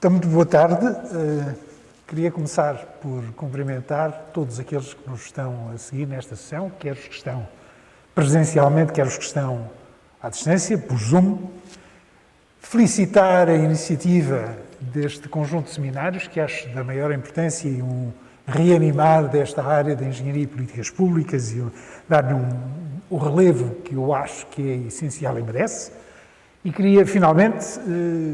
Então, muito boa tarde. Queria começar por cumprimentar todos aqueles que nos estão a seguir nesta sessão, quer os que estão presencialmente, quer os que estão à distância, por Zoom. Felicitar a iniciativa deste conjunto de seminários, que acho da maior importância, e reanimar desta área da engenharia e políticas públicas e dar-lhe o relevo que eu acho que é essencial e merece. E queria, finalmente,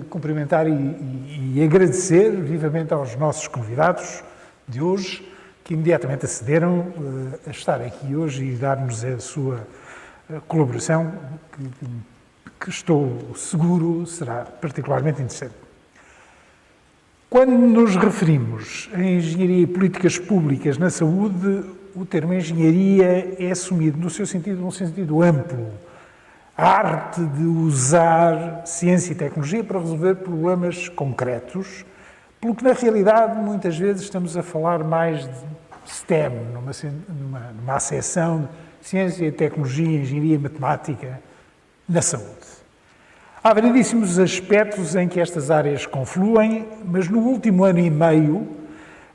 cumprimentar e agradecer vivamente aos nossos convidados de hoje, que imediatamente acederam a estar aqui hoje e dar-nos a sua colaboração, que estou seguro será particularmente interessante. Quando nos referimos a engenharia e políticas públicas na saúde, o termo engenharia é assumido no seu sentido, num sentido amplo. A arte de usar ciência e tecnologia para resolver problemas concretos, pelo que na realidade muitas vezes estamos a falar mais de STEM, numa acessão de ciência, tecnologia, engenharia e matemática na saúde. Há variedíssimos aspectos em que estas áreas confluem, mas no último ano e meio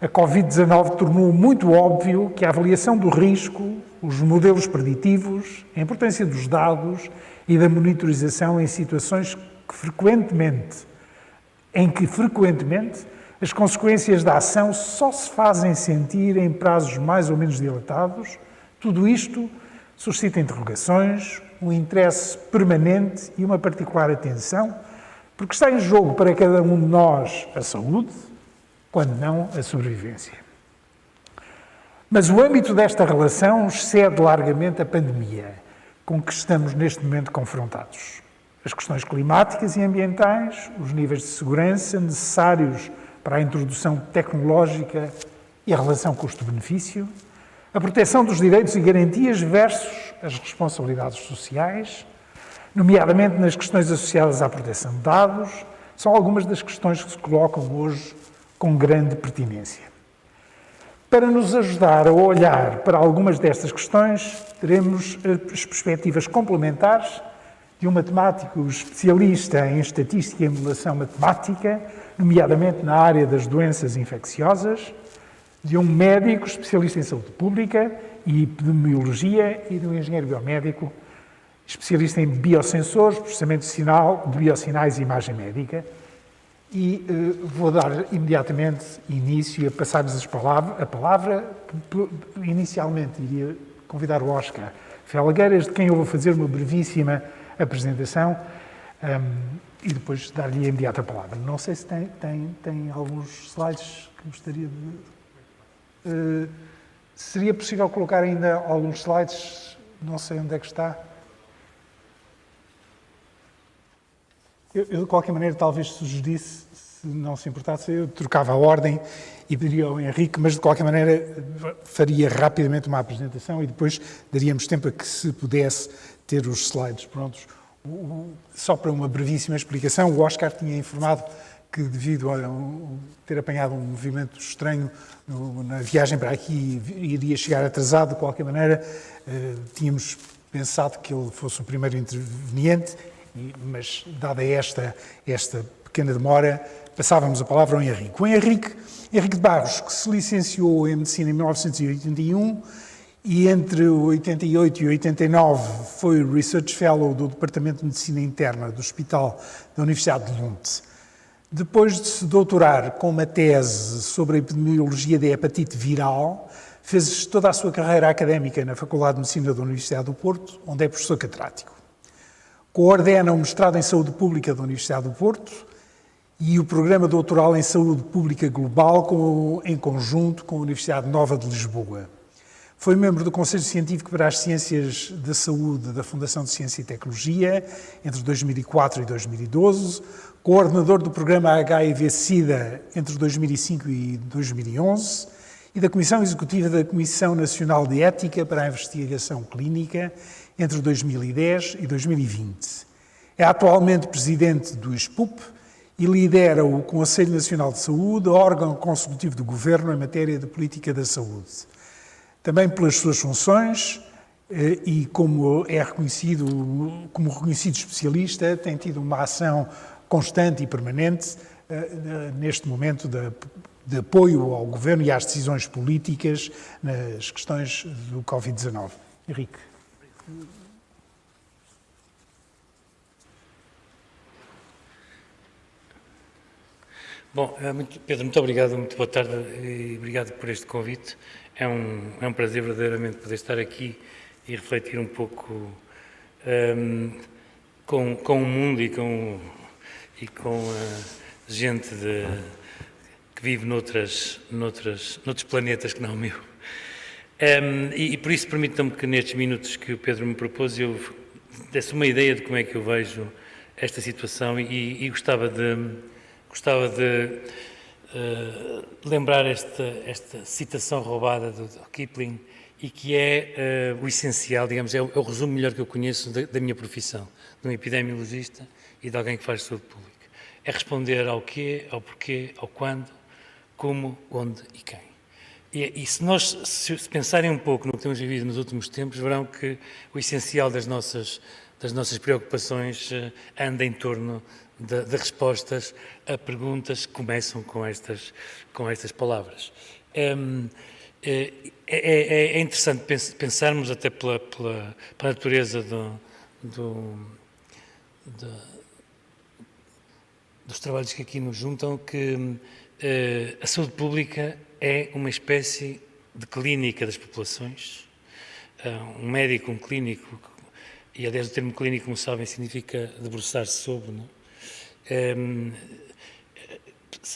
a Covid-19 tornou muito óbvio que a avaliação do risco, os modelos preditivos, a importância dos dados e da monitorização em situações em que frequentemente as consequências da ação só se fazem sentir em prazos mais ou menos dilatados, tudo isto suscita interrogações, um interesse permanente e uma particular atenção, porque está em jogo para cada um de nós a saúde, quando não a sobrevivência. Mas o âmbito desta relação excede largamente a pandemia com que estamos neste momento confrontados. As questões climáticas e ambientais, os níveis de segurança necessários para a introdução tecnológica e a relação custo-benefício, a proteção dos direitos e garantias versus as responsabilidades sociais, nomeadamente nas questões associadas à proteção de dados, são algumas das questões que se colocam hoje com grande pertinência. Para nos ajudar a olhar para algumas destas questões, teremos as perspectivas complementares de um matemático especialista em estatística e modelação matemática, nomeadamente na área das doenças infecciosas, de um médico especialista em saúde pública e epidemiologia e de um engenheiro biomédico especialista em biosensores, processamento de biosinais e imagem médica. E vou dar imediatamente início a passar-vos a palavra. Inicialmente iria convidar o Oscar Felgueiras, de quem eu vou fazer uma brevíssima apresentação e depois dar-lhe a imediata palavra. Não sei se tem alguns slides que gostaria de... seria possível colocar ainda alguns slides? Não sei onde é que está. Eu, de qualquer maneira, talvez sugerisse, se não se importasse, eu trocava a ordem e pediria ao Henrique, mas de qualquer maneira faria rapidamente uma apresentação e depois daríamos tempo a que se pudesse ter os slides prontos. Só para uma brevíssima explicação, o Oscar tinha informado que, devido a ter apanhado um movimento estranho na viagem para aqui, iria chegar atrasado. De qualquer maneira, tínhamos pensado que ele fosse o primeiro interveniente, mas, dada esta pequena demora, passávamos a palavra ao Henrique. O Henrique de Barros, que se licenciou em Medicina em 1981 e entre 88 e 89 foi Research Fellow do Departamento de Medicina Interna do Hospital da Universidade de Lund. Depois de se doutorar com uma tese sobre a epidemiologia da hepatite viral, fez toda a sua carreira académica na Faculdade de Medicina da Universidade do Porto, onde é professor catedrático. Coordena o mestrado em Saúde Pública da Universidade do Porto e o programa doutoral em Saúde Pública Global em conjunto com a Universidade Nova de Lisboa. Foi membro do Conselho Científico para as Ciências da Saúde da Fundação de Ciência e Tecnologia entre 2004 e 2012, coordenador do programa HIV-Sida entre 2005 e 2011 e da Comissão Executiva da Comissão Nacional de Ética para a Investigação Clínica entre 2010 e 2020. É atualmente presidente do SPUP e lidera o Conselho Nacional de Saúde, órgão consultivo do Governo em matéria de política da saúde. Também pelas suas funções e como é reconhecido como reconhecido especialista, tem tido uma ação constante e permanente neste momento de apoio ao governo e às decisões políticas nas questões do Covid-19. Henrique. Bom, Pedro, muito obrigado, muito boa tarde e obrigado por este convite. É um prazer verdadeiramente poder estar aqui e refletir um pouco com o mundo e com a gente que vive noutros planetas que não o meu. E por isso permitam-me que nestes minutos que o Pedro me propôs eu desse uma ideia de como é que eu vejo esta situação e gostava de lembrar esta citação roubada do Kipling e que é o essencial, digamos, é o resumo melhor que eu conheço da minha profissão, de um epidemiologista e de alguém que faz saúde pública. É responder ao quê, ao porquê, ao quando, como, onde e quem. E se pensarem um pouco no que temos vivido nos últimos tempos, verão que o essencial das nossas preocupações anda em torno de respostas a perguntas que começam com estas palavras. É interessante pensarmos até pela natureza dos trabalhos que aqui nos juntam, que a saúde pública é uma espécie de clínica das populações. Um médico, um clínico, e aliás o termo clínico, como sabem, significa debruçar-se sobre, não é?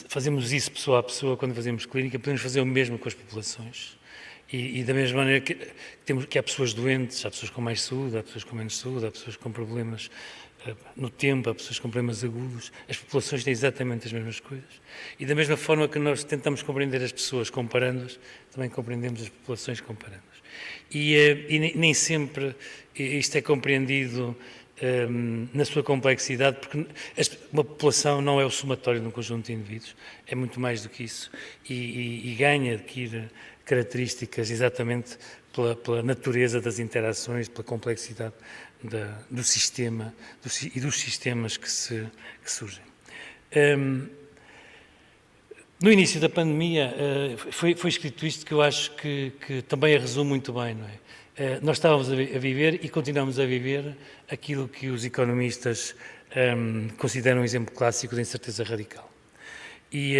Fazemos isso pessoa a pessoa quando fazemos clínica, podemos fazer o mesmo com as populações. E da mesma maneira que há pessoas doentes, há pessoas com mais saúde, há pessoas com menos saúde, há pessoas com problemas no tempo, há pessoas com problemas agudos, as populações têm exatamente as mesmas coisas. E da mesma forma que nós tentamos compreender as pessoas comparando-as, também compreendemos as populações comparando-as. E nem sempre isto é compreendido na sua complexidade, porque uma população não é o somatório de um conjunto de indivíduos, é muito mais do que isso, e ganha, adquire características exatamente pela natureza das interações, pela complexidade do sistema e dos sistemas que surgem. No início da pandemia foi escrito isto que eu acho que também a resume muito bem, não é? Nós estávamos a viver e continuamos a viver aquilo que os economistas consideram um exemplo clássico de incerteza radical. E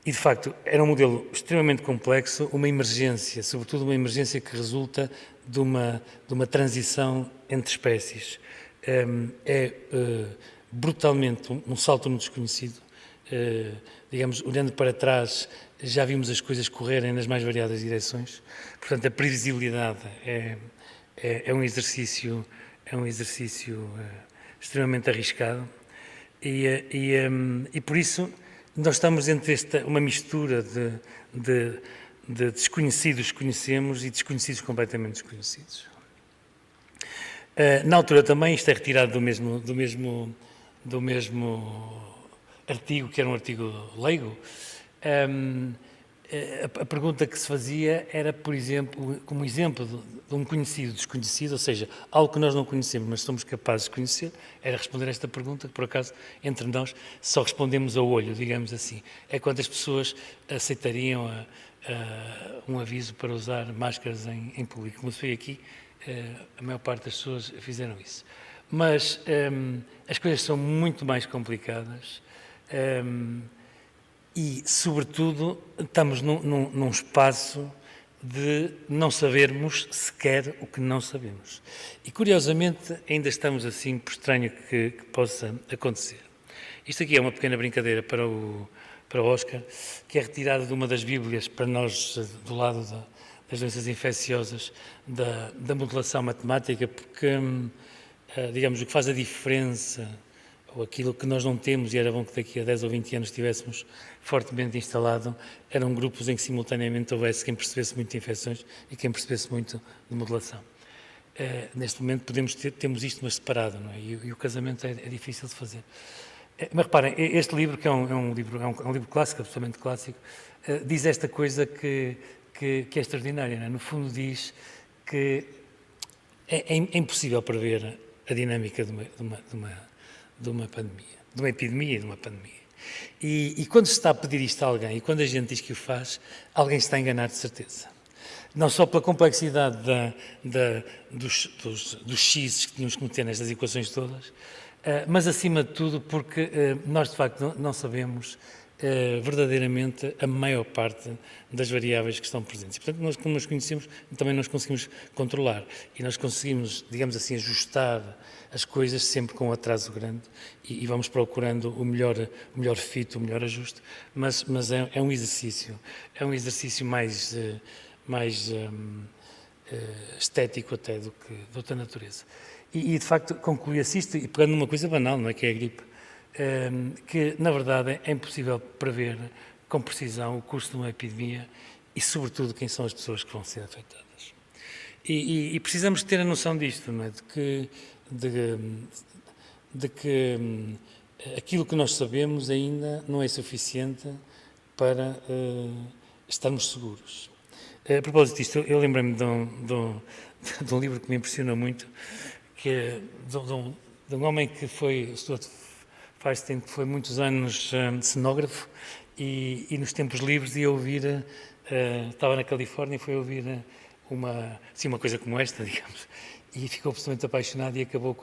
de facto, era um modelo extremamente complexo, uma emergência, sobretudo uma emergência que resulta de uma transição entre espécies. Brutalmente um salto no desconhecido. Digamos, olhando para trás, já vimos as coisas correrem nas mais variadas direções. Portanto, a previsibilidade é um exercício extremamente arriscado e por isso nós estamos entre uma mistura de desconhecidos que conhecemos e desconhecidos completamente desconhecidos. Na altura também, isto é retirado do mesmo artigo, que era um artigo leigo, a pergunta que se fazia era, por exemplo, como exemplo de um conhecido desconhecido, ou seja, algo que nós não conhecemos, mas somos capazes de conhecer, era responder a esta pergunta, que por acaso, entre nós, só respondemos a olho, digamos assim. É quantas pessoas aceitariam um aviso para usar máscaras em público. Como se vê aqui, a maior parte das pessoas fizeram isso. Mas as coisas são muito mais complicadas. E, sobretudo, estamos num espaço de não sabermos sequer o que não sabemos. E, curiosamente, ainda estamos assim, por estranho que possa acontecer. Isto aqui é uma pequena brincadeira para o Oscar, que é retirada de uma das Bíblias para nós, do lado das doenças infecciosas, da modelação matemática, porque, digamos, o que faz a diferença ou aquilo que nós não temos, e era bom que daqui a 10 ou 20 anos tivéssemos fortemente instalado, eram grupos em que simultaneamente houvesse quem percebesse muito de infecções e quem percebesse muito de modelação. Neste momento temos isto, mas separado, não é? E o casamento é difícil de fazer. Mas reparem, este livro, que é um livro clássico, absolutamente clássico, diz esta coisa que é extraordinária, não é? No fundo diz que é impossível prever a dinâmica de uma pandemia, de uma epidemia e de uma pandemia. E quando se está a pedir isto a alguém, e quando a gente diz que o faz, alguém está a enganar de certeza. Não só pela complexidade dos x's que tínhamos que meter nestas equações todas, mas acima de tudo porque nós de facto não sabemos verdadeiramente a maior parte das variáveis que estão presentes. E, portanto, nós, como nos conhecemos, também nós conseguimos controlar e nós conseguimos, digamos assim, ajustar as coisas sempre com um atraso grande e vamos procurando o melhor fit, o melhor ajuste, mas é um exercício mais estético até do que de outra natureza. E de facto conclui-se isto, e pegando numa coisa banal, não é, que é a gripe, que na verdade é impossível prever com precisão o curso de uma epidemia e sobretudo quem são as pessoas que vão ser afetadas. E precisamos ter a noção disto, não é, de que aquilo que nós sabemos ainda não é suficiente para estarmos seguros. A propósito disto, eu lembrei-me de um livro que me impressionou muito, que é de um homem que foi, Stuart Feinstein, que foi muitos anos cenógrafo e nos tempos livres ia ouvir, estava na Califórnia e foi ouvir uma coisa como esta, digamos, e ficou absolutamente apaixonado e acabou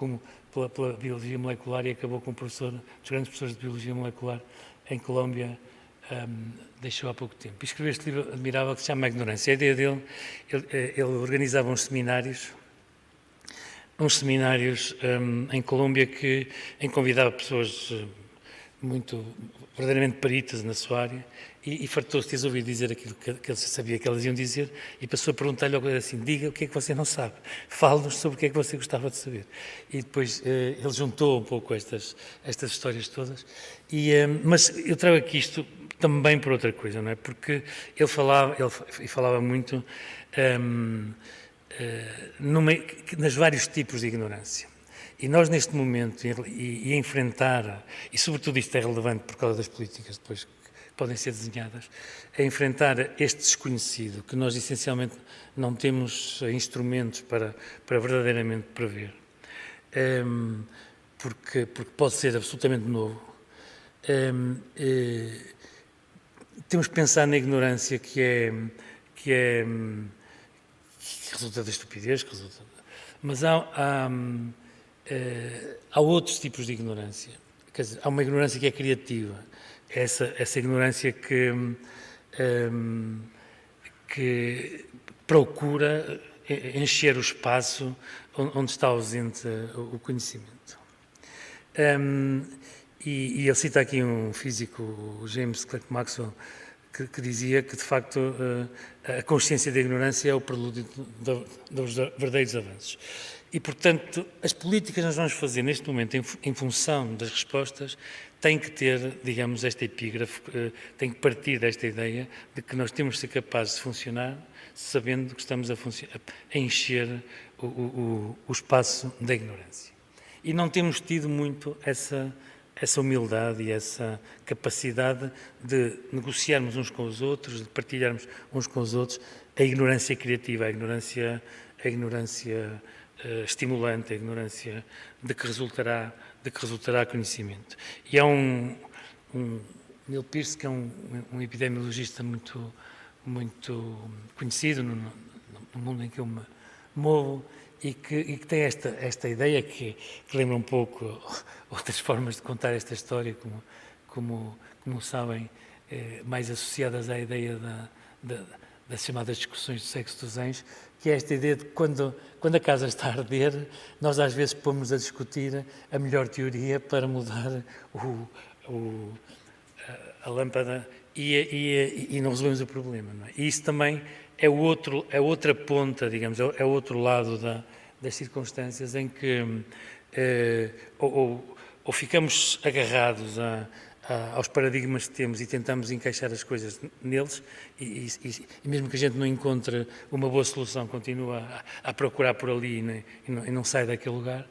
pela biologia molecular e acabou como professor, dos grandes professores de biologia molecular em Colômbia, deixou há pouco tempo. E escreveu este livro admirável que se chama A Ignorância. A ideia dele, ele organizava uns seminários em Colômbia em que convidava pessoas muito verdadeiramente peritas na sua área e fartou-se de ouvir dizer aquilo que ele sabia que elas iam dizer e passou a perguntar-lhe logo assim, diga o que é que você não sabe, fale-nos sobre o que é que você gostava de saber. E depois ele juntou um pouco estas histórias todas, mas eu trago aqui isto também por outra coisa, não é? Porque ele falava muito nos vários tipos de ignorância. E nós, neste momento, e enfrentar, e sobretudo isto é relevante por causa das políticas depois que podem ser desenhadas, é enfrentar este desconhecido, que nós essencialmente não temos instrumentos para verdadeiramente prever, porque pode ser absolutamente novo. Temos que pensar na ignorância que resulta da estupidez, mas há outros tipos de ignorância. Quer dizer, há uma ignorância que é criativa, essa ignorância que procura encher o espaço onde está ausente o conhecimento. E ele cita aqui um físico, o James Clerk Maxwell, que dizia que, de facto, a consciência da ignorância é o prelúdio dos verdadeiros avanços. E, portanto, as políticas que nós vamos fazer neste momento, em função das respostas, têm que ter, digamos, esta epígrafe, têm que partir desta ideia de que nós temos de ser capazes de funcionar sabendo que estamos a encher o espaço da ignorância. E não temos tido muito essa humildade e essa capacidade de negociarmos uns com os outros, de partilharmos uns com os outros a ignorância criativa, a ignorância estimulante, a ignorância de que resultará conhecimento. E há Neil Pearce, que é um epidemiologista muito conhecido no mundo em que eu me movo, e que tem esta ideia que lembra um pouco outras formas de contar esta história, como sabem, mais associadas à ideia das chamadas discussões do sexo dos anjos, que é esta ideia de quando a casa está a arder, nós às vezes pomos a discutir a melhor teoria para mudar a lâmpada e não resolvemos o problema. Não é? E isso também é outra ponta, digamos, é o outro lado das circunstâncias em que ou ficamos agarrados aos paradigmas que temos e tentamos encaixar as coisas neles e mesmo que a gente não encontre uma boa solução, continua a procurar por ali e não sai daquele lugar,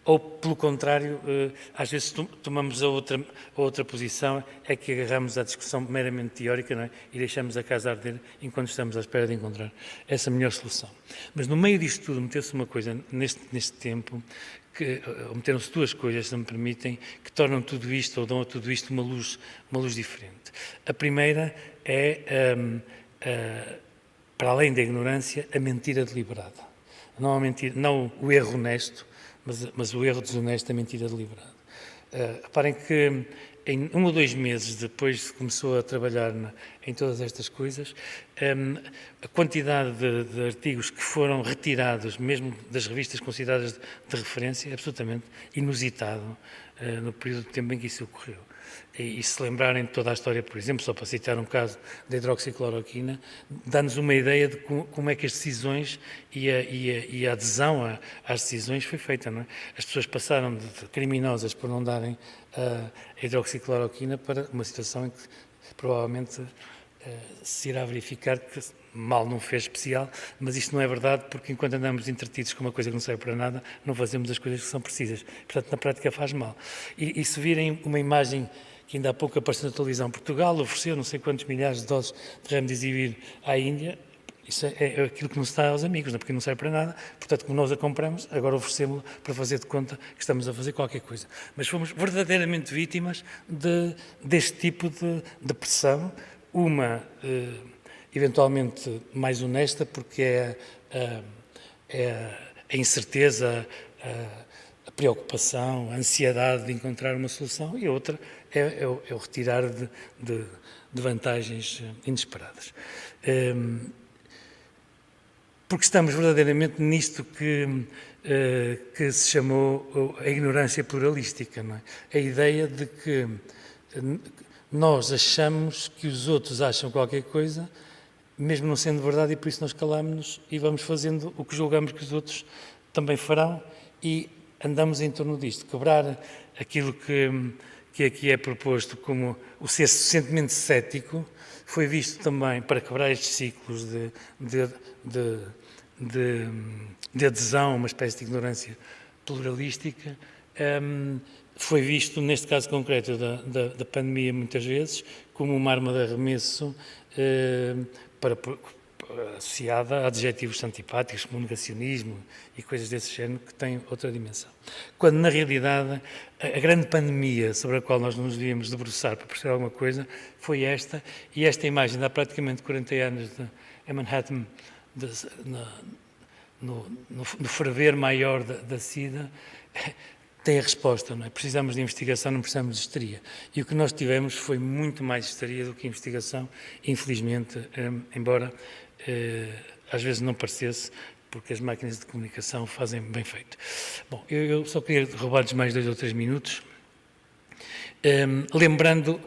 ou, pelo contrário, às vezes tomamos a outra posição, é que agarramos à discussão meramente teórica, não é? E deixamos a casa arder enquanto estamos à espera de encontrar essa melhor solução. Mas no meio disto tudo meteu-se uma coisa, neste tempo, meteram-se duas coisas, se me permitem, que tornam tudo isto, ou dão a tudo isto uma luz diferente. A primeira é, para além da ignorância, a mentira deliberada. Não, não o erro honesto, mas o erro desonesto, a mentira deliberada. Reparem que em 1 ou 2 meses depois que começou a trabalhar em todas estas coisas, a quantidade de artigos que foram retirados, mesmo das revistas consideradas de referência, é absolutamente inusitado no período de tempo em que isso ocorreu. E se lembrarem de toda a história, por exemplo, só para citar um caso da hidroxicloroquina, dá-nos uma ideia de como é que as decisões e a adesão às decisões foi feita, não é? As pessoas passaram de criminosas por não darem a hidroxicloroquina para uma situação em que provavelmente se irá verificar que mal não fez especial, mas isto não é verdade, porque enquanto andamos entretidos com uma coisa que não serve para nada, não fazemos as coisas que são precisas. Portanto, na prática faz mal. E se virem uma imagem que ainda há pouco apareceu na televisão, Portugal ofereceu não sei quantos milhares de doses de remdesivir à Índia, isso é aquilo que nos está aos amigos, não é? Porque não serve para nada, portanto, como nós a compramos, agora oferecemos-la para fazer de conta que estamos a fazer qualquer coisa. Mas fomos verdadeiramente vítimas deste tipo de pressão, uma eventualmente mais honesta, porque é a incerteza, a preocupação, a ansiedade de encontrar uma solução, e outra é o retirar de vantagens inesperadas. Porque estamos verdadeiramente nisto que se chamou a ignorância pluralística, não é? A ideia de que nós achamos que os outros acham qualquer coisa, mesmo não sendo verdade, e por isso nós calamos-nos e vamos fazendo o que julgamos que os outros também farão, e andamos em torno disto. Quebrar aquilo que aqui é proposto como o ser suficientemente cético foi visto também, para quebrar estes ciclos de adesão a uma espécie de ignorância pluralística, foi visto, neste caso concreto da pandemia, muitas vezes, como uma arma de arremesso associada a adjetivos antipáticos, como negacionismo e coisas desse género, que têm outra dimensão. Quando, na realidade, a grande pandemia sobre a qual nós nos devíamos debruçar para perceber alguma coisa foi esta, e esta imagem de há praticamente 40 anos em Manhattan, no ferver maior da SIDA, tem a resposta, não é? Precisamos de investigação, não precisamos de histeria. E o que nós tivemos foi muito mais histeria do que investigação, infelizmente, embora às vezes não parecesse, porque as máquinas de comunicação fazem bem feito. Bom, eu só queria roubar-lhes mais 2 ou 3 minutos, lembrando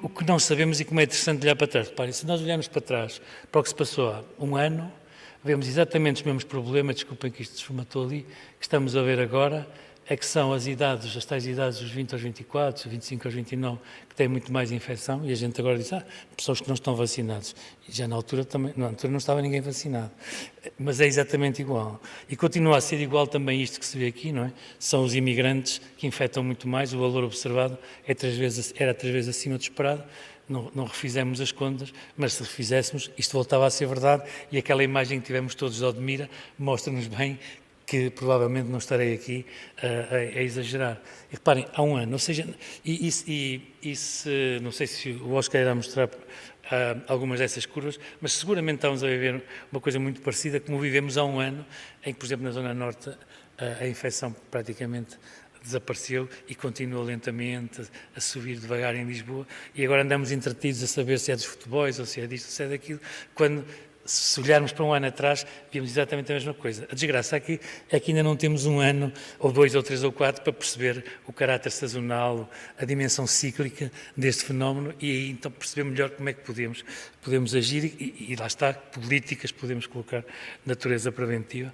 o que não sabemos e como é interessante olhar para trás. Reparem, se nós olharmos para trás, para o que se passou há um ano, vemos exatamente os mesmos problemas, desculpem que isto se formatou ali, que estamos a ver agora, é que são as tais idades dos 20 aos 24, dos 25 aos 29, que têm muito mais infecção, e a gente agora diz, pessoas que não estão vacinadas. E já na altura não estava ninguém vacinado. Mas é exatamente igual. E continua a ser igual também isto que se vê aqui, não é? São os imigrantes que infectam muito mais, o valor observado era 3 vezes acima do esperado. Não refizemos as contas, mas se refizéssemos, isto voltava a ser verdade, e aquela imagem que tivemos todos de Odmira mostra-nos bem que provavelmente não estarei aqui a exagerar. E reparem, há um ano, ou seja, não sei se o Oscar irá mostrar algumas dessas curvas, mas seguramente estamos a viver uma coisa muito parecida como vivemos há um ano, em que, por exemplo, na Zona Norte, a infecção praticamente desapareceu e continua lentamente a subir devagar em Lisboa, e agora andamos entretidos a saber se é dos futebols ou se é disto ou se é daquilo, quando, se olharmos para um ano atrás, vimos exatamente a mesma coisa. A desgraça aqui é que ainda não temos um ano, ou 2, ou 3, ou 4, para perceber o caráter sazonal, a dimensão cíclica deste fenómeno, e aí então perceber melhor como é que podemos agir, e lá está, políticas podemos colocar, natureza preventiva.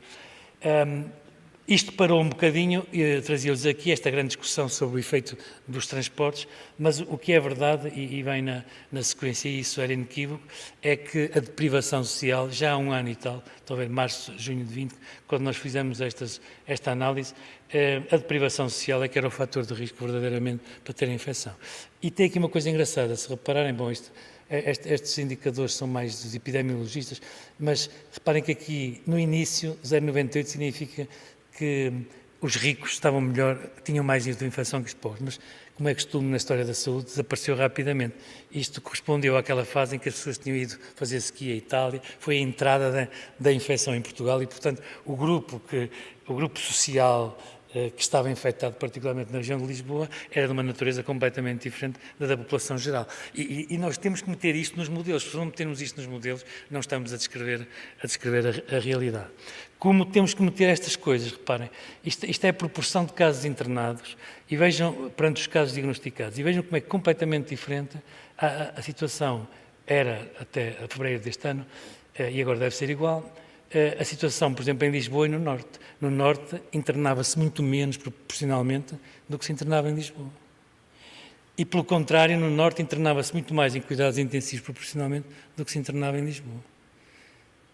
Isto parou um bocadinho, trazia-lhes aqui esta grande discussão sobre o efeito dos transportes, mas o que é verdade, e vem na sequência, e isso era inequívoco, é que a deprivação social, já há um ano e tal, talvez março, junho de 20, quando nós fizemos esta análise, a deprivação social é que era o fator de risco verdadeiramente para ter a infecção. E tem aqui uma coisa engraçada, se repararem, bom, estes indicadores são mais dos epidemiologistas, mas reparem que aqui, no início, 0,98 significa que os ricos estavam melhor, tinham mais índice de infecção que os pobres, mas como é costume na história da saúde, desapareceu rapidamente. Isto correspondeu àquela fase em que as pessoas tinham ido fazer esqui à Itália, foi a entrada da infecção em Portugal e, portanto, o grupo social que estava infectado, particularmente na região de Lisboa, era de uma natureza completamente diferente da população geral. E nós temos que meter isto nos modelos. Se não metermos isto nos modelos, não estamos a descrever a realidade. Como temos que meter estas coisas? Reparem, isto é a proporção de casos internados e vejam, perante os casos diagnosticados, e vejam como é completamente diferente a situação era até fevereiro deste ano, e agora deve ser igual. A situação, por exemplo, em Lisboa e no Norte. No Norte internava-se muito menos proporcionalmente do que se internava em Lisboa. E, pelo contrário, no Norte internava-se muito mais em cuidados intensivos proporcionalmente do que se internava em Lisboa.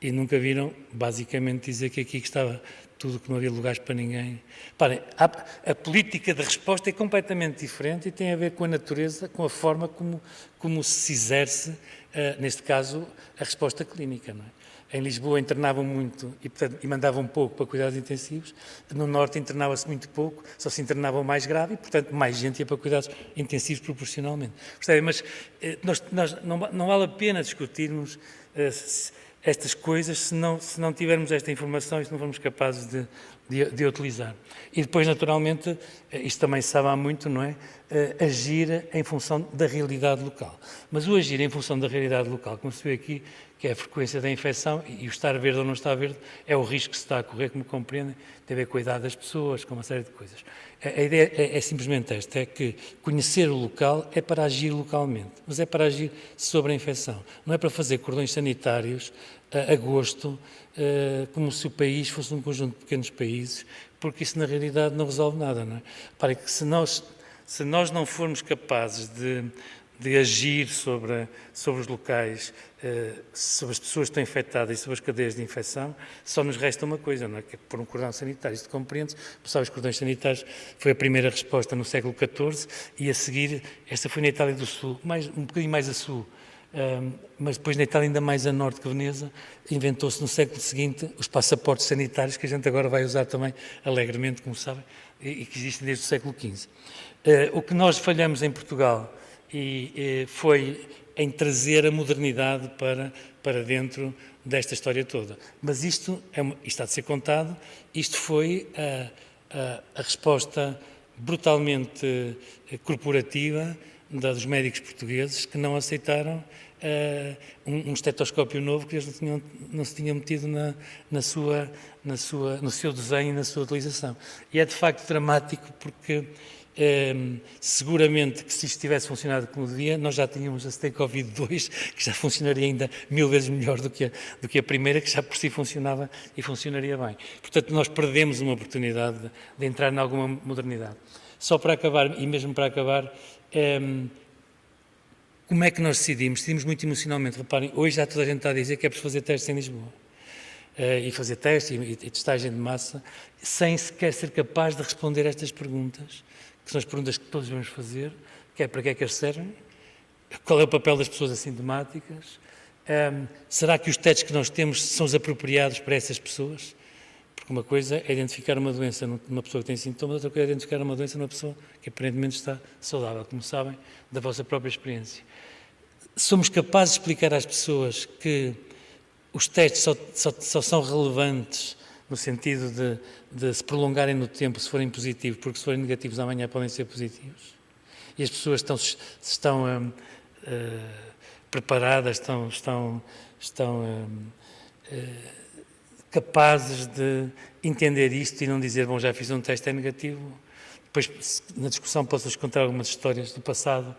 E nunca viram, basicamente, dizer que aqui estava tudo, que não havia lugares para ninguém. Parem, a política de resposta é completamente diferente e tem a ver com a natureza, com a forma como se exerce, neste caso, a resposta clínica, não é? Em Lisboa internavam muito e mandavam pouco para cuidados intensivos. No Norte internava-se muito pouco, só se internavam mais grave e, portanto, mais gente ia para cuidados intensivos proporcionalmente. Percebem? Mas não vale a pena discutirmos estas coisas se não tivermos esta informação e se não formos capazes de utilizar. E depois, naturalmente, isto também se sabe há muito, não é? Agir em função da realidade local. Mas o agir em função da realidade local, como se vê aqui, que é a frequência da infecção, e o estar verde ou não estar verde, é o risco que se está a correr, como compreendem, tem a ver com a idade das pessoas, com uma série de coisas. A ideia é simplesmente esta, é que conhecer o local é para agir localmente, mas é para agir sobre a infecção. Não é para fazer cordões sanitários a gosto, como se o país fosse um conjunto de pequenos países, porque isso na realidade não resolve nada, não é? Para que se nós não formos capazes de agir sobre os locais, sobre as pessoas que estão infectadas e sobre as cadeias de infecção, só nos resta uma coisa, não é? Que é pôr um cordão sanitário. Isto compreende-se. Sabe, os cordões sanitários foi a primeira resposta no século XIV e a seguir, esta foi na Itália do Sul, um bocadinho mais a sul, mas depois na Itália ainda mais a norte que Veneza, inventou-se no século seguinte os passaportes sanitários que a gente agora vai usar também alegremente, como sabem, e que existem desde o século XV. O que nós falhamos em Portugal foi em trazer a modernidade para dentro desta história toda. Mas isto está de ser contado, isto foi a resposta brutalmente corporativa dos médicos portugueses que não aceitaram um estetoscópio novo que eles não se tinham metido no seu desenho e na sua utilização. E é de facto dramático porque seguramente que se isto tivesse funcionado como devia, nós já tínhamos a STEM Covid-2, que já funcionaria ainda 1000 vezes melhor do que a primeira, que já por si funcionava e funcionaria bem. Portanto, nós perdemos uma oportunidade de entrar em alguma modernidade. Só para acabar, e mesmo para acabar, como é que nós decidimos? Decidimos muito emocionalmente. Reparem, hoje já toda a gente está a dizer que é preciso fazer testes em Lisboa. E fazer testes e testagem de massa, sem sequer ser capaz de responder a estas perguntas, que são as perguntas que todos vamos fazer, que é para que é que eles servem, qual é o papel das pessoas assintomáticas, será que os testes que nós temos são os apropriados para essas pessoas? Porque uma coisa é identificar uma doença numa pessoa que tem sintomas, outra coisa é identificar uma doença numa pessoa que aparentemente está saudável, como sabem, da vossa própria experiência. Somos capazes de explicar às pessoas que os testes só são relevantes no sentido de se prolongarem no tempo se forem positivos, porque se forem negativos amanhã podem ser positivos. E as pessoas estão preparadas, estão capazes de entender isto e não dizer, bom, já fiz um teste, é negativo. Depois, na discussão, posso-vos contar algumas histórias do passado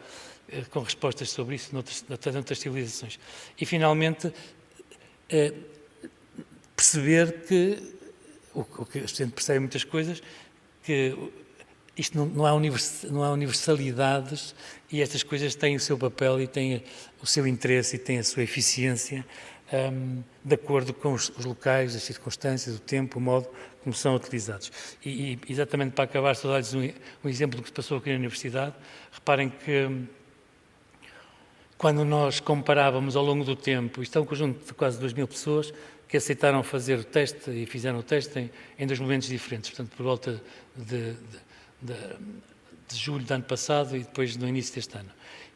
com respostas sobre isso, noutras civilizações. E, finalmente, perceber que o que a gente percebe muitas coisas, que isto não há universalidades e estas coisas têm o seu papel e têm o seu interesse e têm a sua eficiência de acordo com os locais, as circunstâncias, o tempo, o modo como são utilizados. E exatamente para acabar, só dar-lhes um exemplo do que se passou aqui na Universidade. Reparem que quando nós comparávamos ao longo do tempo, isto é um conjunto de quase 2.000 pessoas que aceitaram fazer o teste e fizeram o teste em 2 momentos diferentes, portanto, por volta de julho do ano passado e depois no início deste ano.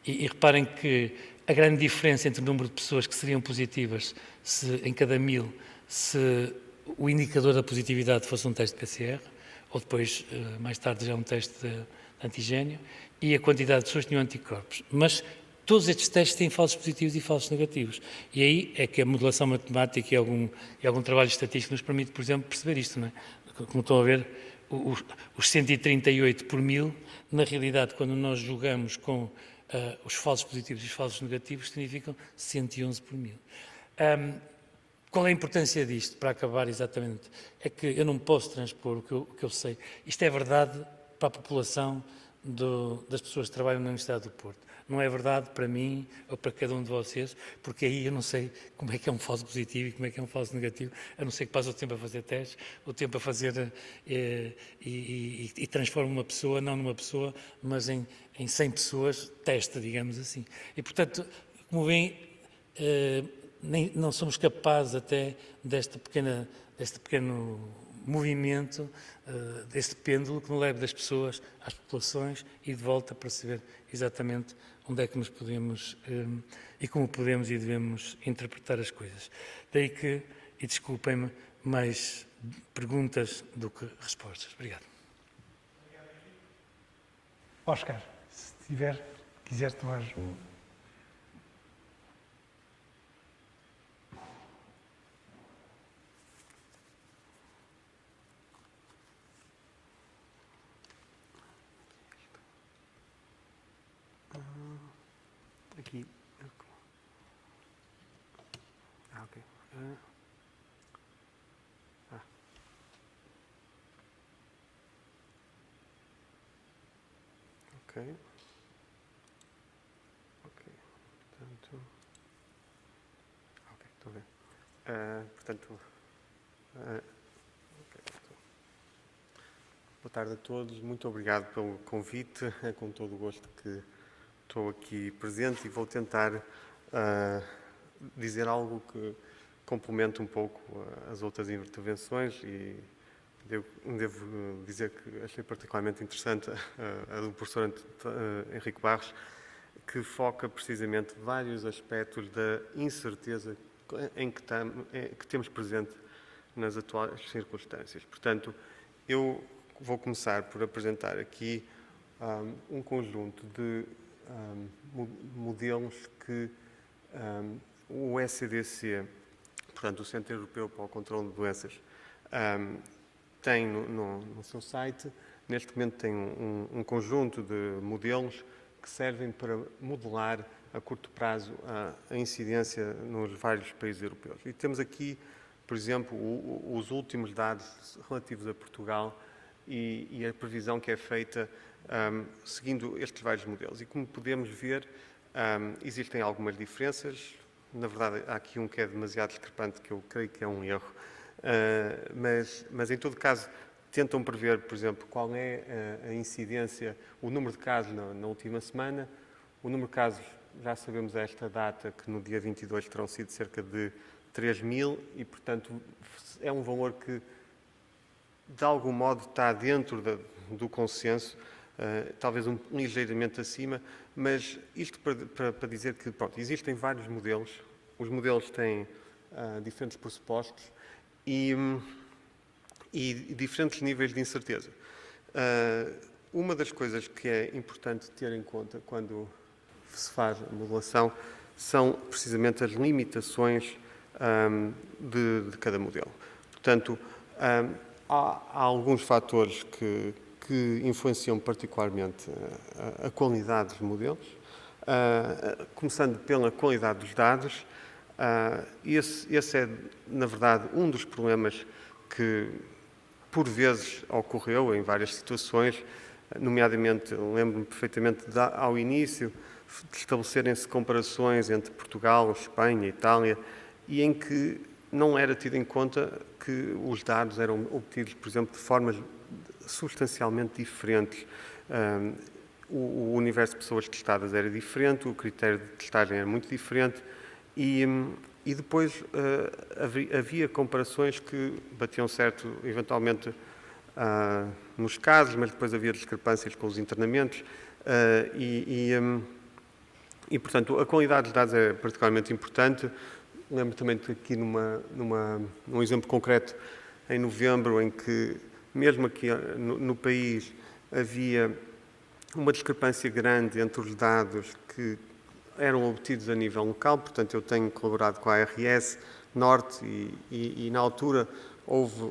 E reparem que a grande diferença entre o número de pessoas que seriam positivas em cada 1.000, se o indicador da positividade fosse um teste PCR, ou depois, mais tarde, já um teste de antigénio, e a quantidade de pessoas que tinham anticorpos. Mas todos estes testes têm falsos positivos e falsos negativos. E aí é que a modelação matemática e algum trabalho estatístico nos permite, por exemplo, perceber isto, não é? Como estão a ver, os 138 por 1.000, na realidade, quando nós jogamos com os falsos positivos e os falsos negativos, significam 111 por 1.000. Qual é a importância disto, para acabar exatamente? É que eu não posso transpor o que eu sei. Isto é verdade para a população das pessoas que trabalham na Universidade do Porto. Não é verdade para mim ou para cada um de vocês, porque aí eu não sei como é que é um falso positivo e como é que é um falso negativo, a não ser que passe o tempo a fazer testes, o tempo a fazer e transforma uma pessoa, não numa pessoa, mas em 100 pessoas, testa, digamos assim. E, portanto, como veem, não somos capazes até deste pequeno movimento, deste pêndulo que nos leva das pessoas às populações e de volta para saber exatamente onde é que nos podemos e como podemos e devemos interpretar as coisas. Daí que, e desculpem-me, mais perguntas do que respostas. Obrigado. Oscar, se quiser tomar... Aqui. Ok. Ok. Ok. Portanto. Ok, estou a ver. Portanto. Ok. Boa tarde a todos. Muito obrigado pelo convite. É com todo o gosto que estou aqui presente e vou tentar dizer algo que complemente um pouco as outras intervenções e devo dizer que achei particularmente interessante a do professor Henrique Barros, que foca precisamente vários aspectos da incerteza que temos presente nas atuais circunstâncias. Portanto, eu vou começar por apresentar aqui um conjunto de modelos que o ECDC, portanto, o Centro Europeu para o Controlo de Doenças, tem no seu site. Neste momento tem um conjunto de modelos que servem para modelar a curto prazo a incidência nos vários países europeus. E temos aqui, por exemplo, os últimos dados relativos a Portugal e a previsão que é feita seguindo estes vários modelos. E como podemos ver, existem algumas diferenças. Na verdade, há aqui um que é demasiado discrepante, que eu creio que é um erro. Mas em todo caso, tentam prever, por exemplo, qual é a incidência, o número de casos na última semana. O número de casos, já sabemos a esta data, que no dia 22 terão sido cerca de 3.000 e, portanto, é um valor que, de algum modo, está dentro do consenso, talvez ligeiramente acima, mas isto para dizer que, pronto, existem vários modelos, os modelos têm diferentes pressupostos e diferentes níveis de incerteza. Uma das coisas que é importante ter em conta quando se faz a modelação são precisamente as limitações de cada modelo. Portanto, há alguns fatores que influenciam particularmente a qualidade dos modelos, começando pela qualidade dos dados. Esse é, na verdade, um dos problemas que por vezes ocorreu em várias situações, nomeadamente, lembro-me perfeitamente ao início, de estabelecerem-se comparações entre Portugal, Espanha, Itália, e em que não era tido em conta que os dados eram obtidos, por exemplo, de formas substancialmente diferentes. O universo de pessoas testadas era diferente, o critério de testagem era muito diferente e depois havia comparações que batiam certo, eventualmente, nos casos, mas depois havia discrepâncias com os internamentos e, portanto, a qualidade dos dados é particularmente importante. Lembro também de aqui num exemplo concreto, em novembro, em que, mesmo aqui no país, havia uma discrepância grande entre os dados que eram obtidos a nível local. Portanto, eu tenho colaborado com a ARS Norte e na altura houve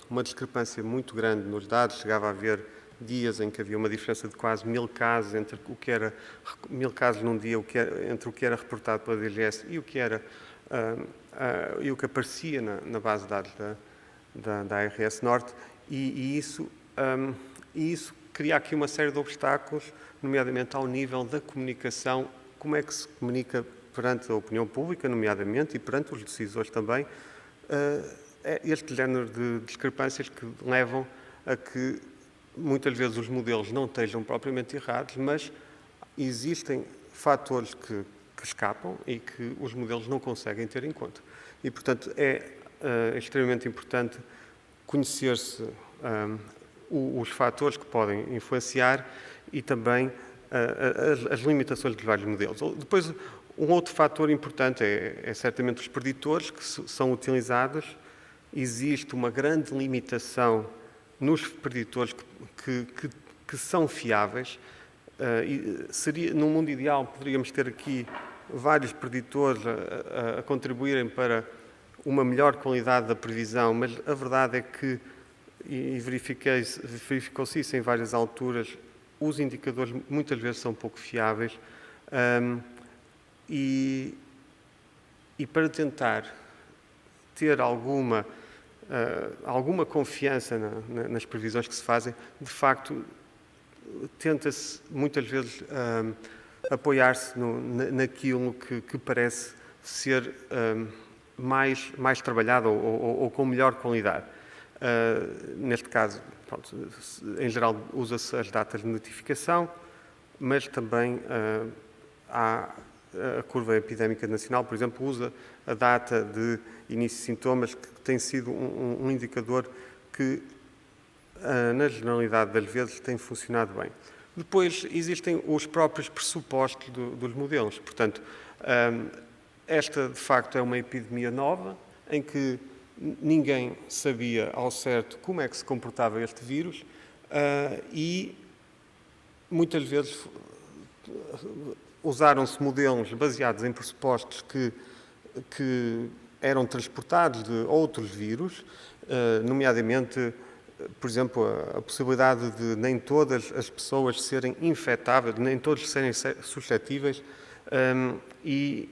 uma discrepância muito grande nos dados. Chegava a haver dias em que havia uma diferença de quase 1000 casos entre o que era 1000 casos num dia, entre o que era reportado pela DGS e o que era e o que aparecia na base de dados da ARS Norte, e isso cria aqui uma série de obstáculos, nomeadamente ao nível da comunicação. Como é que se comunica perante a opinião pública, nomeadamente, e perante os decisores também, este género de discrepâncias que levam a que muitas vezes os modelos não estejam propriamente errados, mas existem fatores que escapam e que os modelos não conseguem ter em conta. E, portanto, é extremamente importante conhecer-se os fatores que podem influenciar e também as limitações dos vários modelos. Depois, um outro fator importante é certamente os preditores que são utilizados. Existe uma grande limitação nos preditores que são fiáveis. No mundo ideal, poderíamos ter aqui vários preditores a contribuírem para uma melhor qualidade da previsão, mas a verdade é que, e verificou-se isso em várias alturas, os indicadores muitas vezes são pouco fiáveis e para tentar ter alguma confiança nas previsões que se fazem, de facto, tenta-se muitas vezes apoiar-se naquilo que parece ser mais trabalhado ou com melhor qualidade. Neste caso, pronto, em geral, usa-se as datas de notificação, mas também há a curva epidémica nacional, por exemplo, usa a data de início de sintomas, que tem sido um indicador que, na generalidade das vezes, tem funcionado bem. Depois, existem os próprios pressupostos dos modelos. Portanto, esta, de facto, é uma epidemia nova, em que ninguém sabia ao certo como é que se comportava este vírus e, muitas vezes, usaram-se modelos baseados em pressupostos que eram transportados de outros vírus, nomeadamente, por exemplo, a possibilidade de nem todas as pessoas serem infectáveis, nem todos serem suscetíveis, e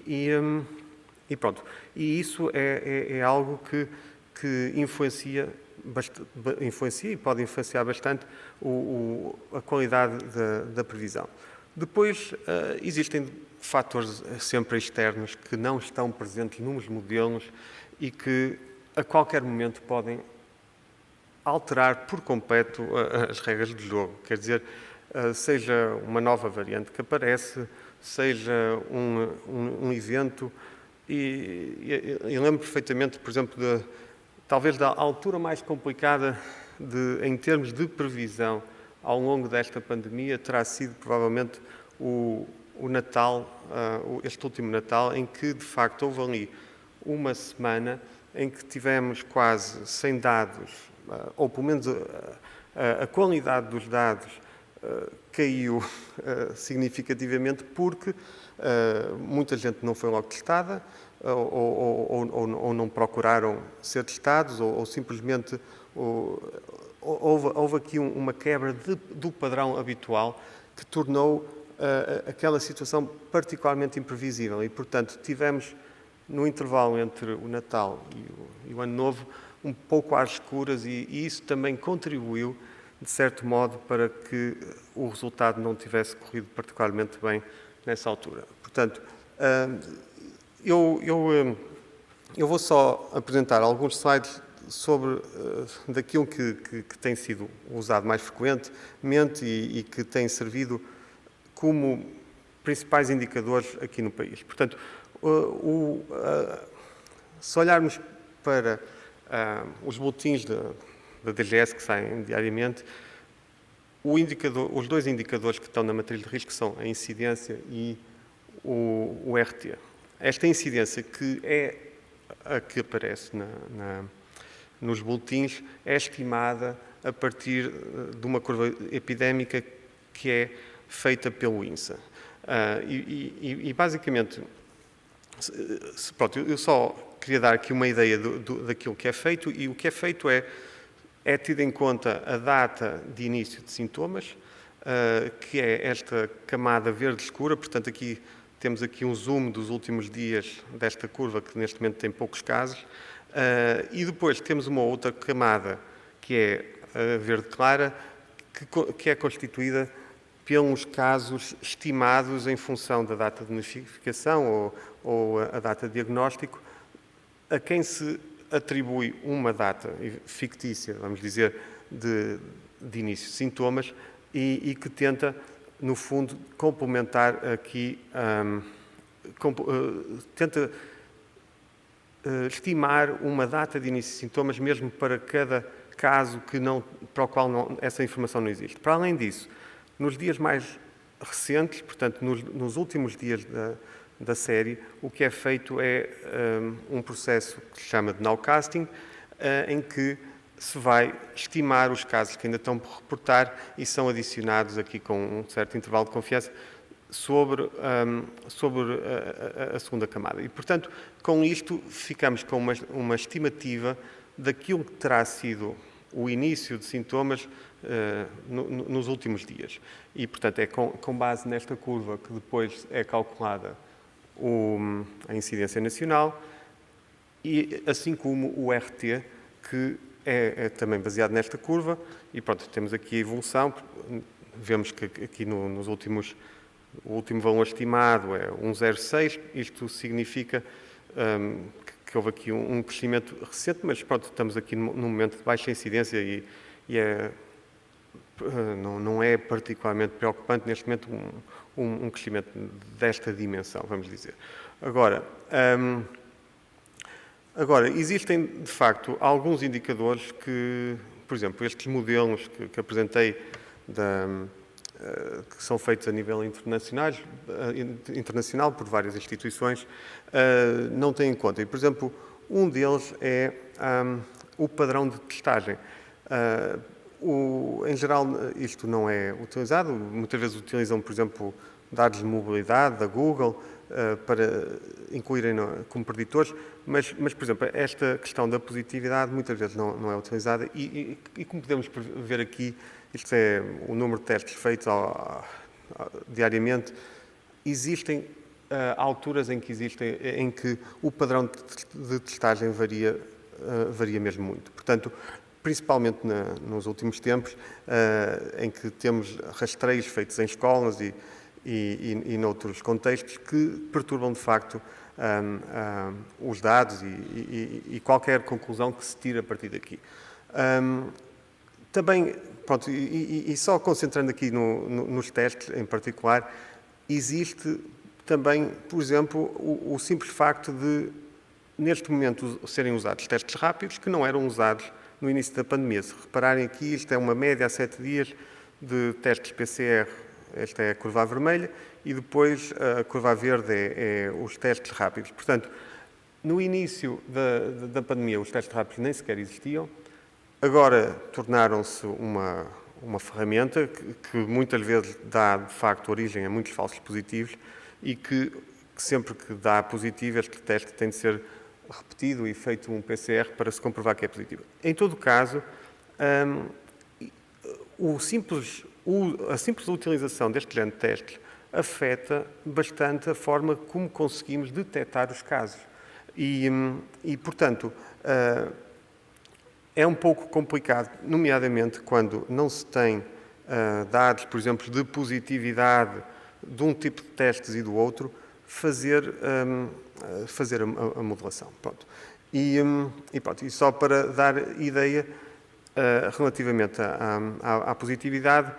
pronto. E isso é algo que influencia e pode influenciar bastante a qualidade da previsão. Depois, existem fatores sempre externos que não estão presentes nos modelos e que, a qualquer momento, podem alterar por completo as regras do jogo. Quer dizer, seja uma nova variante que aparece, seja um evento. E lembro perfeitamente, por exemplo, talvez da altura mais complicada em termos de previsão ao longo desta pandemia, terá sido provavelmente o Natal, este último Natal, em que, de facto, houve ali uma semana em que tivemos quase sem dados, ou pelo menos a qualidade dos dados caiu significativamente porque muita gente não foi logo testada ou não procuraram ser testados ou simplesmente houve aqui uma quebra do padrão habitual que tornou aquela situação particularmente imprevisível e, portanto, tivemos no intervalo entre o Natal e o Ano Novo um pouco às escuras e isso também contribuiu, de certo modo, para que o resultado não tivesse corrido particularmente bem nessa altura. Portanto, eu vou só apresentar alguns slides sobre daquilo que tem sido usado mais frequentemente e que tem servido como principais indicadores aqui no país. Portanto, se olharmos para os boletins da DGS que saem diariamente, os dois indicadores que estão na matriz de risco são a incidência e o RT. Esta incidência, que é a que aparece nos boletins, é estimada a partir de uma curva epidémica que é feita pelo INSA. Basicamente, pronto, eu só queria dar aqui uma ideia daquilo que é feito, e o que é feito é tido em conta a data de início de sintomas, que é esta camada verde escura. Portanto, aqui temos aqui um zoom dos últimos dias desta curva, que neste momento tem poucos casos, e depois temos uma outra camada, que é a verde clara, que é constituída pelos casos estimados em função da data de notificação ou a data de diagnóstico, a quem se atribui uma data fictícia, vamos dizer, de início de sintomas e que tenta, no fundo, complementar aqui, tenta estimar uma data de início de sintomas mesmo para cada caso para o qual essa informação não existe. Para além disso, nos dias mais recentes, portanto, nos últimos dias da série, o que é feito é um processo que se chama de nowcasting, em que se vai estimar os casos que ainda estão por reportar e são adicionados aqui com um certo intervalo de confiança sobre a segunda camada. E, portanto, com isto ficamos com uma estimativa daquilo que terá sido o início de sintomas nos últimos dias. E, portanto, é com base nesta curva que depois é calculada a incidência nacional, e assim como o RT, que é também baseado nesta curva. E pronto, temos aqui a evolução. Vemos que aqui nos últimos, o último valor estimado é 1,06. Isto significa que houve aqui um crescimento recente, mas pronto, estamos aqui num momento de baixa incidência e não é particularmente preocupante neste momento um crescimento desta dimensão, vamos dizer. Agora, existem, de facto, alguns indicadores que, por exemplo, estes modelos que apresentei, que são feitos a nível internacional por várias instituições, não têm em conta. E, por exemplo, um deles é o padrão de testagem. Em geral, isto não é utilizado. Muitas vezes utilizam, por exemplo, dados de mobilidade da Google para incluírem como preditores, mas, por exemplo, esta questão da positividade muitas vezes não é utilizada e como podemos ver aqui, isto é o número de testes feitos diariamente, existem alturas em que o padrão de testagem varia mesmo muito. Portanto, principalmente nos últimos tempos, em que temos rastreios feitos em escolas e noutros contextos que perturbam, de facto, os dados e qualquer conclusão que se tire a partir daqui. Também, pronto, e só concentrando aqui nos testes em particular, existe também, por exemplo, o simples facto de, neste momento, serem usados testes rápidos que não eram usados no início da pandemia. Se repararem aqui, isto é uma média a 7 dias de testes PCR. Esta é a curva vermelha e depois a curva verde é os testes rápidos. Portanto, no início da pandemia os testes rápidos nem sequer existiam. Agora tornaram-se uma ferramenta que muitas vezes dá, de facto, origem a muitos falsos positivos e que sempre que dá positivo este teste tem de ser repetido e feito um PCR para se comprovar que é positivo. Em todo caso, a simples utilização deste género de testes afeta bastante a forma como conseguimos detectar os casos. Portanto, é um pouco complicado, nomeadamente quando não se tem dados, por exemplo, de positividade de um tipo de testes e do outro, fazer a modelação. Pronto. Pronto, e só para dar ideia, relativamente à positividade,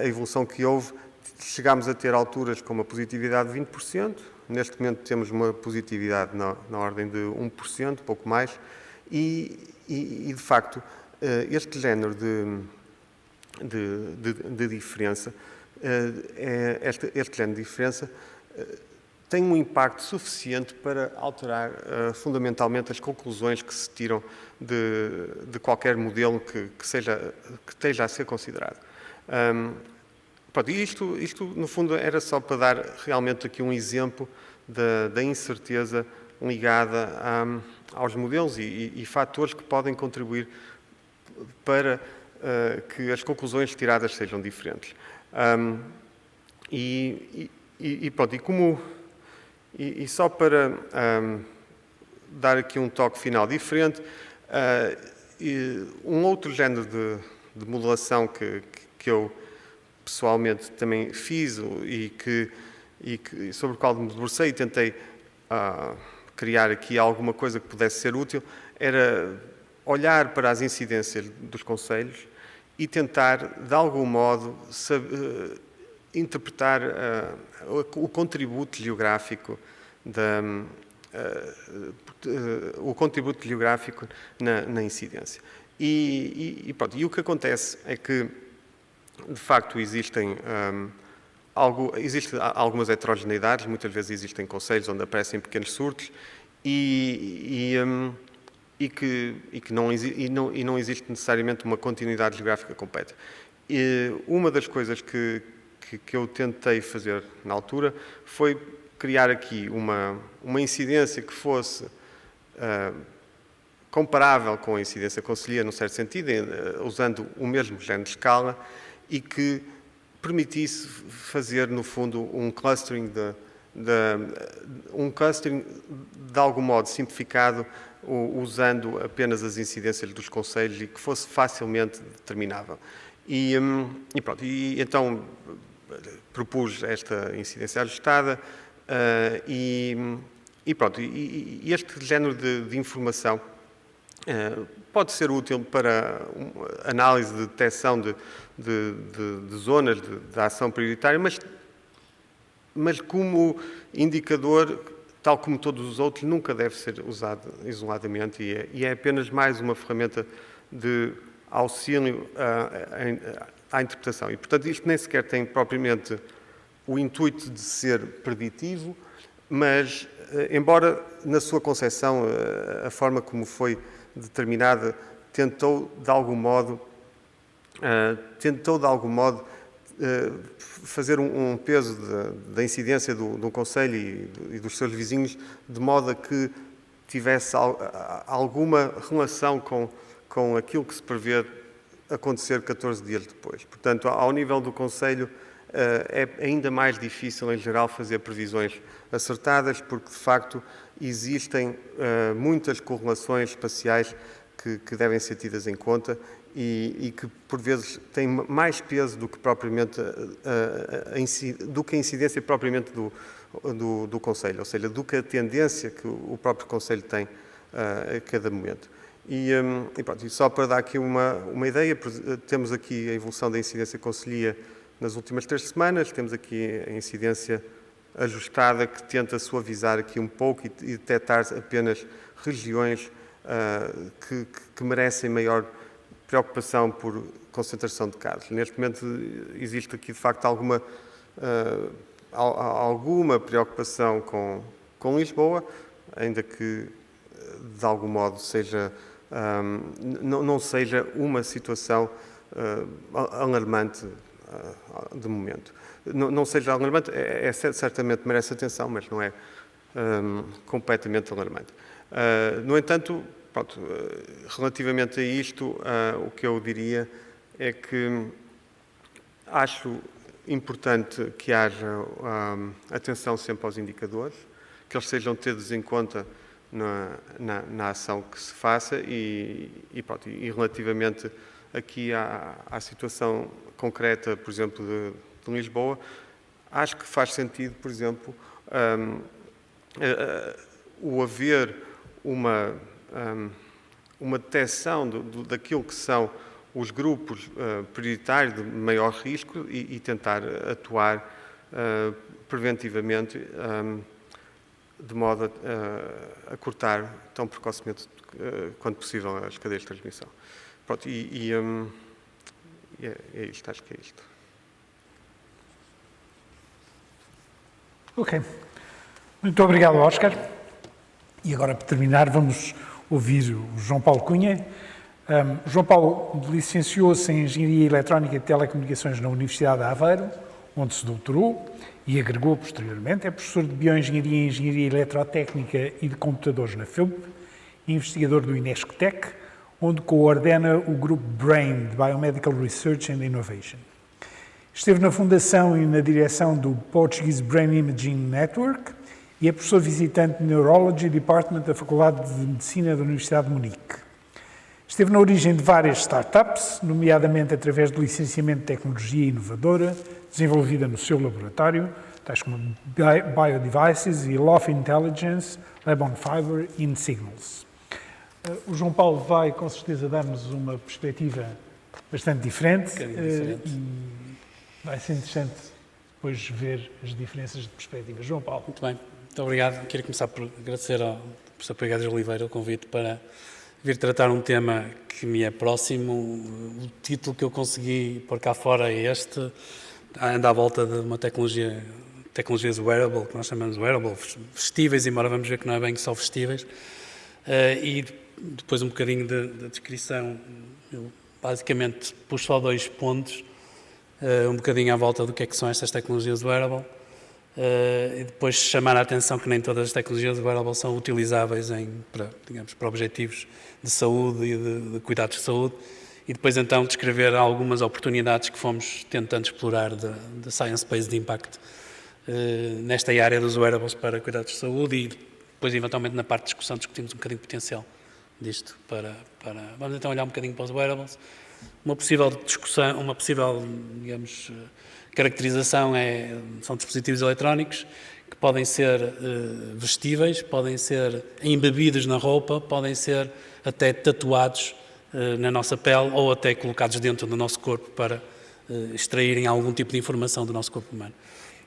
a evolução que houve, chegámos a ter alturas com uma positividade de 20%, neste momento temos uma positividade na ordem de 1%, pouco mais, e de facto, este género de diferença, este género de diferença tem um impacto suficiente para alterar fundamentalmente as conclusões que se tiram de qualquer modelo que esteja a ser considerado. Pronto, e isto, no fundo, era só para dar realmente aqui um exemplo da incerteza ligada aos modelos e fatores que podem contribuir para que as conclusões tiradas sejam diferentes. Pronto, e só para dar aqui um toque final diferente, um outro género de modelação que eu pessoalmente também fiz sobre o qual me debrucei e tentei criar aqui alguma coisa que pudesse ser útil, era olhar para as incidências dos concelhos e tentar, de algum modo, interpretar o contributo geográfico na incidência. Pronto, e o que acontece é que, de facto, existem algumas heterogeneidades, muitas vezes existem concelhos onde aparecem pequenos surtos e que não existe necessariamente uma continuidade geográfica completa. Uma das coisas que eu tentei fazer na altura foi criar aqui uma incidência que fosse comparável com a incidência concelhia, num certo sentido, usando o mesmo género de escala e que permitisse fazer, no fundo, um clustering de algum modo simplificado, usando apenas as incidências dos concelhos e que fosse facilmente determinável. Pronto, então propus esta incidência ajustada pronto, e este género de informação pode ser útil para análise de detecção de zonas de ação prioritária, mas como indicador, tal como todos os outros, nunca deve ser usado isoladamente e é apenas mais uma ferramenta de auxílio à interpretação. E, portanto, isto nem sequer tem propriamente o intuito de ser preditivo, mas, embora na sua concepção a forma como foi determinada tentou de algum modo fazer um peso da incidência de um concelho e dos seus vizinhos, de modo a que tivesse alguma relação com aquilo que se prevê acontecer 14 dias depois. Portanto, ao nível do concelho, é ainda mais difícil, em geral, fazer previsões acertadas, porque, de facto, existem muitas correlações espaciais que devem ser tidas em conta e que, por vezes, têm mais peso do que propriamente a incidência propriamente do concelho, ou seja, do que a tendência que o próprio concelho tem a cada momento. Pronto, e só para dar aqui uma ideia, temos aqui a evolução da incidência concelhia nas últimas 3 semanas, temos aqui a incidência ajustada que tenta suavizar aqui um pouco e detectar apenas regiões que merecem maior preocupação por concentração de casos. Neste momento existe aqui, de facto, alguma preocupação com Lisboa, ainda que, de algum modo, não seja uma situação alarmante de momento. Não seja alarmante, certamente merece atenção, mas não é completamente alarmante. No entanto, pronto, relativamente a isto, o que eu diria é que acho importante que haja atenção sempre aos indicadores, que eles sejam tidos em conta na ação que se faça pronto, e relativamente aqui à situação concreta, por exemplo, de Lisboa, acho que faz sentido, por exemplo, o haver uma detecção daquilo que são os grupos prioritários de maior risco e tentar atuar preventivamente de modo a cortar tão precocemente quanto possível as cadeias de transmissão. Pronto, é isto, acho que é isto. Ok. Muito obrigado, Óscar. E agora, para terminar, vamos ouvir o João Paulo Cunha. João Paulo licenciou-se em Engenharia Eletrónica e Telecomunicações na Universidade de Aveiro, onde se doutorou e agregou posteriormente. É professor de Bioengenharia e Engenharia Eletrotécnica e de Computadores na FEUP e investigador do Inesctec, onde coordena o grupo BRAIN, de Biomedical Research and Innovation. Esteve na fundação e na direção do Portuguese Brain Imaging Network e é professor visitante de Neurology Department da Faculdade de Medicina da Universidade de Munique. Esteve na origem de várias startups, nomeadamente através do licenciamento de tecnologia inovadora, desenvolvida no seu laboratório, tais como BioDevices e Lof Intelligence, Lab on Fiber e InSignals. O João Paulo vai, com certeza, dar-nos uma perspectiva bastante diferente e vai ser interessante depois ver as diferenças de perspectiva. João Paulo. Muito bem, muito obrigado. Quero começar por agradecer ao professor Pegadas Oliveira o convite para vir tratar um tema que me é próximo. O título que eu consegui pôr cá fora é este, anda à volta de uma tecnologias wearable, que nós chamamos wearable, vestíveis, embora vamos ver que não é bem só vestíveis. E depois um bocadinho da descrição, eu basicamente pus só 2 pontos, um bocadinho à volta do que é que são estas tecnologias wearable, e depois chamar a atenção que nem todas as tecnologias wearable são utilizáveis para objetivos de saúde e de cuidados de saúde, e depois então descrever algumas oportunidades que fomos tentando explorar de Science-Based Impact nesta área dos wearables para cuidados de saúde, e depois eventualmente na parte de discussão discutimos um bocadinho o potencial disto vamos então olhar um bocadinho para os wearables. Uma possível discussão, uma possível, digamos, caracterização são dispositivos eletrónicos que podem ser vestíveis, podem ser embebidos na roupa, podem ser até tatuados na nossa pele ou até colocados dentro do nosso corpo para extraírem algum tipo de informação do nosso corpo humano.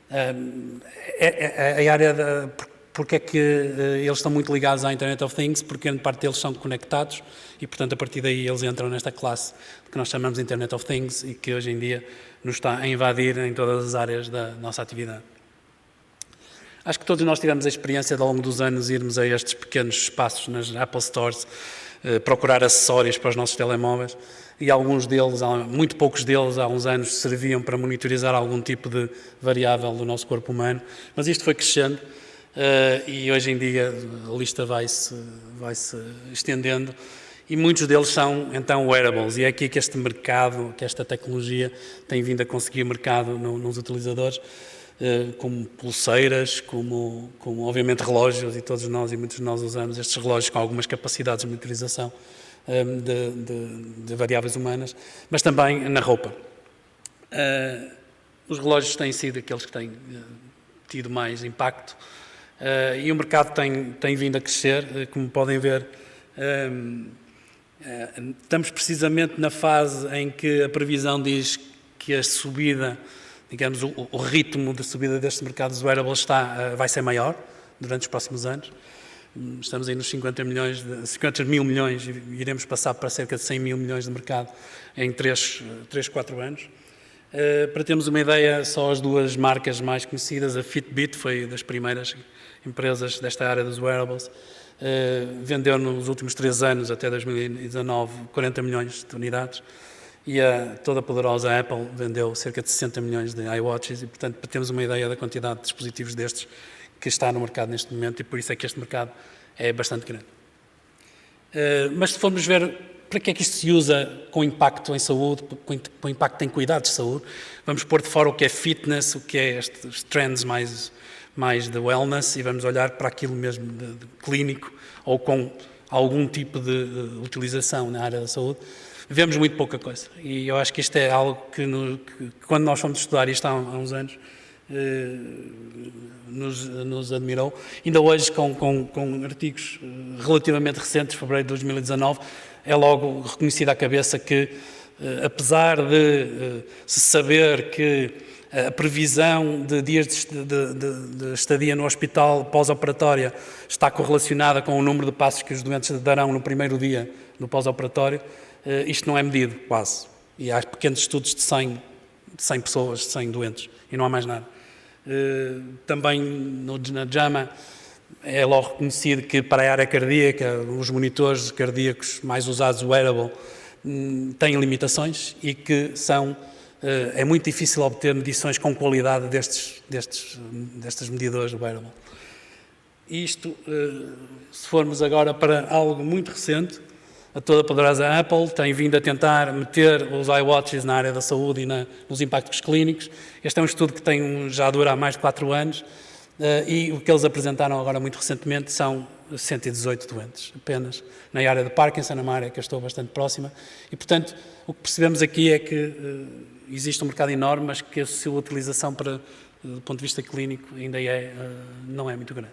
A área porque é que eles estão muito ligados à Internet of Things, porque grande parte deles são conectados e, portanto, a partir daí eles entram nesta classe que nós chamamos de Internet of Things e que hoje em dia nos está a invadir em todas as áreas da nossa atividade. Acho que todos nós tivemos a experiência de, ao longo dos anos, irmos a estes pequenos espaços nas Apple Stores, procurar acessórios para os nossos telemóveis, e alguns deles, muito poucos deles, há uns anos, serviam para monitorizar algum tipo de variável do nosso corpo humano, mas isto foi crescendo. E hoje em dia a lista vai-se estendendo e muitos deles são então wearables, e é aqui que este mercado, que esta tecnologia tem vindo a conseguir mercado nos utilizadores, como pulseiras, como obviamente relógios, e todos nós e muitos de nós usamos estes relógios com algumas capacidades de monitorização de variáveis humanas, mas também na roupa. Os relógios têm sido aqueles que têm tido mais impacto. E o mercado tem vindo a crescer, como podem ver. Estamos precisamente na fase em que a previsão diz que a subida, digamos, o ritmo de subida deste mercado dos wearables vai ser maior durante os próximos anos. Estamos aí nos 50 mil milhões e iremos passar para cerca de 100 mil milhões de mercado em 3, 4 anos. Para termos uma ideia, só as 2 marcas mais conhecidas, a Fitbit foi das primeiras empresas desta área dos wearables, vendeu nos últimos 3 anos, até 2019, 40 milhões de unidades, e a toda poderosa Apple vendeu cerca de 60 milhões de iWatches, e portanto para termos uma ideia da quantidade de dispositivos destes que está no mercado neste momento, e por isso é que este mercado é bastante grande. Mas se formos ver para que é que isto se usa com impacto em saúde, com impacto em cuidados de saúde, vamos pôr de fora o que é fitness, o que é estes trends mais mais de wellness e vamos olhar para aquilo mesmo de clínico ou com algum tipo de utilização na área da saúde, vemos muito pouca coisa. E eu acho que isto é algo que quando nós fomos estudar isto há uns anos, nos admirou. Ainda hoje, com artigos relativamente recentes, fevereiro de 2019, é logo reconhecido à cabeça que, apesar de se saber que a previsão de dias de estadia no hospital pós-operatória está correlacionada com o número de passos que os doentes darão no primeiro dia do pós-operatório, isto não é medido, quase. E há pequenos estudos de 100 pessoas, 100 doentes, e não há mais nada. Também na JAMA é logo reconhecido que para a área cardíaca os monitores cardíacos mais usados, o wearable, têm limitações e que é muito difícil obter medições com qualidade destes medidores do wearable. Isto, se formos agora para algo muito recente, a toda poderosa Apple tem vindo a tentar meter os iWatches na área da saúde e nos impactos clínicos. Este é um estudo que já dura há mais de 4 anos e o que eles apresentaram agora muito recentemente são 118 doentes, apenas na área de Parkinson, numa área que eu estou bastante próxima. E, portanto, o que percebemos aqui é que existe um mercado enorme, mas que a sua utilização do ponto de vista clínico ainda não é muito grande.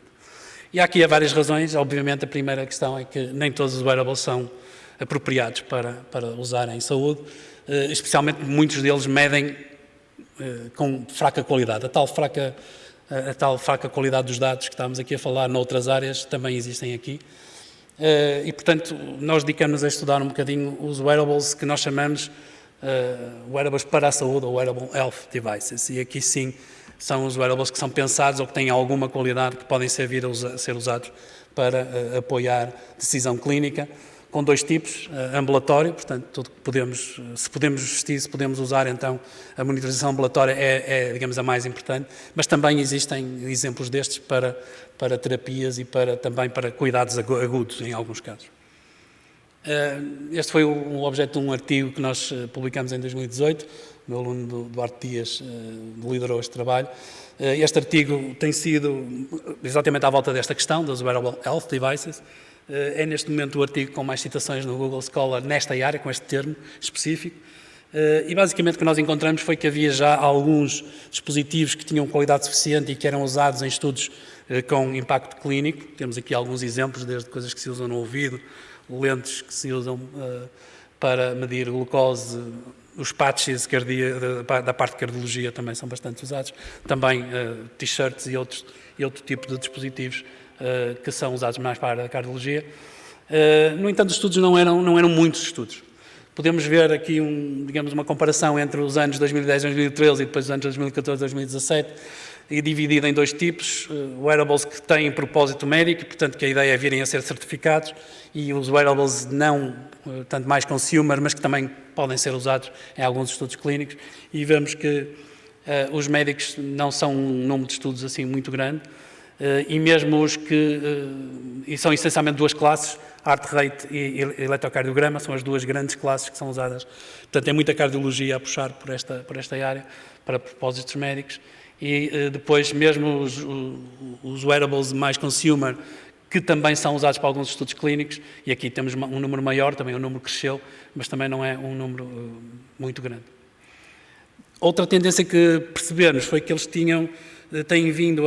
E há aqui várias razões. Obviamente, a primeira questão é que nem todos os wearables são apropriados para usar em saúde, especialmente muitos deles medem com fraca qualidade. A tal fraca qualidade dos dados que estávamos aqui a falar noutras áreas também existem aqui. E, portanto, nós dedicamos a estudar um bocadinho os wearables que nós chamamos wearables para a saúde ou wearable health devices. E aqui sim são os wearables que são pensados ou que têm alguma qualidade que podem ser usados para apoiar decisão clínica, com 2 tipos, ambulatório, portanto, tudo que se podemos vestir, se podemos usar, então a monitorização ambulatória digamos, a mais importante, mas também existem exemplos destes para terapias e também para cuidados agudos, em alguns casos. Este foi o objeto de um artigo que nós publicamos em 2018, o meu aluno Duarte Dias liderou este trabalho. Este artigo tem sido exatamente à volta desta questão, dos wearable health devices. É neste momento o artigo com mais citações no Google Scholar nesta área, com este termo específico. E basicamente o que nós encontramos foi que havia já alguns dispositivos que tinham qualidade suficiente e que eram usados em estudos com impacto clínico. Temos aqui alguns exemplos, desde coisas que se usam no ouvido, lentes que se usam para medir glucose, os patches da parte de cardiologia também são bastante usados, também t-shirts e outro tipo de dispositivos que são usados mais para a área da cardiologia. No entanto, os estudos não eram muitos estudos. Podemos ver aqui uma comparação entre os anos 2010 e 2013 e depois os anos 2014 e 2017, e dividido em 2 tipos, wearables que têm propósito médico, portanto que a ideia é virem a ser certificados, e os wearables não, tanto mais consumer, mas que também podem ser usados em alguns estudos clínicos, e vemos que os médicos não são um número de estudos assim muito grande, e mesmo os que e são essencialmente 2 classes, heart rate e eletrocardiograma, são as 2 grandes classes que são usadas. Portanto, tem muita cardiologia a puxar por esta área, para propósitos médicos, e depois mesmo os wearables mais consumer, que também são usados para alguns estudos clínicos, e aqui temos um número maior, também o número cresceu, mas também não é um número muito grande. Outra tendência que percebemos foi que eles têm vindo,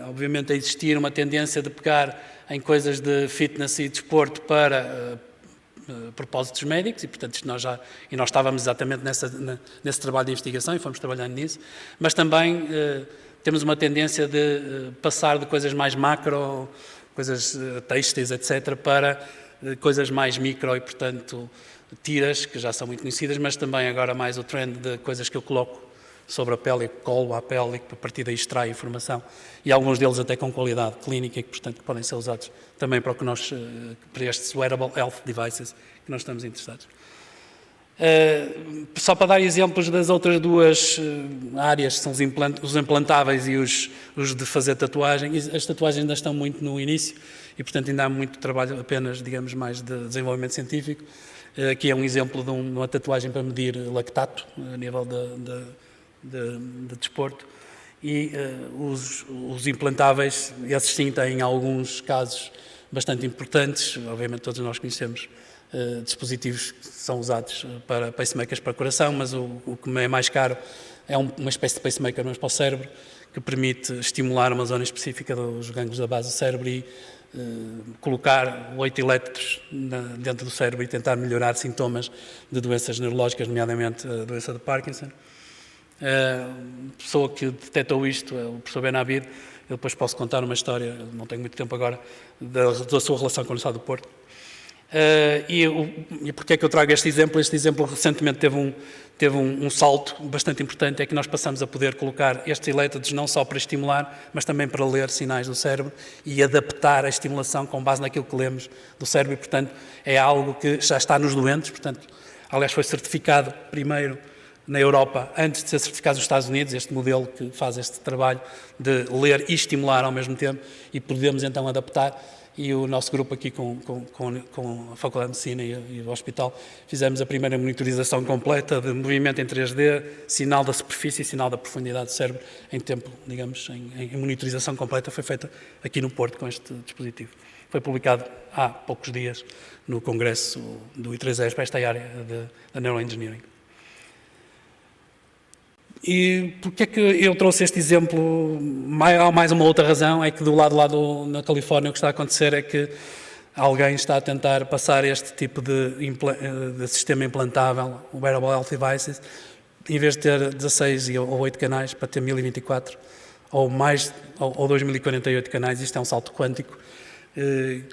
obviamente, a existir uma tendência de pegar em coisas de fitness e desporto propósitos médicos, e portanto nós estávamos exatamente nesse trabalho de investigação e fomos trabalhando nisso, mas também temos uma tendência de passar de coisas mais macro, coisas têxteis, etc., para coisas mais micro e, portanto, tiras, que já são muito conhecidas, mas também agora mais o trend de coisas que eu coloco sobre a pele, colo à pele, e que a partir daí extrai informação, e alguns deles até com qualidade clínica, e que, portanto, podem ser usados também para estes wearable health devices que nós estamos interessados. Só para dar exemplos das outras 2 áreas, que são os implantáveis e os de fazer tatuagem. As tatuagens ainda estão muito no início e, portanto, ainda há muito trabalho apenas, digamos, mais de desenvolvimento científico. Aqui é um exemplo de uma tatuagem para medir lactato a nível de desporto. e os implantáveis, esses sim têm alguns casos bastante importantes. Obviamente todos nós conhecemos dispositivos que são usados para pacemakers para coração, mas o que é mais caro é uma espécie de pacemaker, mas para o cérebro, que permite estimular uma zona específica dos gânglios da base do cérebro e colocar 8 elétrodos dentro do cérebro e tentar melhorar sintomas de doenças neurológicas, nomeadamente a doença de Parkinson. A pessoa que detectou isto é o professor Benabid. Eu depois posso contar uma história, não tenho muito tempo agora, da sua relação com o Estado do Porto. E porquê é que eu trago este exemplo? Este exemplo recentemente teve um salto bastante importante, é que nós passamos a poder colocar estes elétrodos não só para estimular, mas também para ler sinais do cérebro e adaptar a estimulação com base naquilo que lemos do cérebro, e portanto é algo que já está nos doentes, portanto, aliás foi certificado primeiro na Europa, antes de ser certificado nos Estados Unidos, este modelo que faz este trabalho de ler e estimular ao mesmo tempo, e podemos então adaptar. E o nosso grupo aqui com a Faculdade de Medicina e o Hospital fizemos a primeira monitorização completa de movimento em 3D, sinal da superfície e sinal da profundidade do cérebro em tempo, digamos, em monitorização completa. Foi feita aqui no Porto com este dispositivo. Foi publicado há poucos dias no congresso do I3ES para esta área da Neuroengineering. E porquê é que eu trouxe este exemplo? Há mais uma outra razão, é que do lado na Califórnia o que está a acontecer é que alguém está a tentar passar este tipo de sistema implantável, o Wearable Health Devices, em vez de ter 16 ou 8 canais, para ter 1024 ou 2048 canais. Isto é um salto quântico,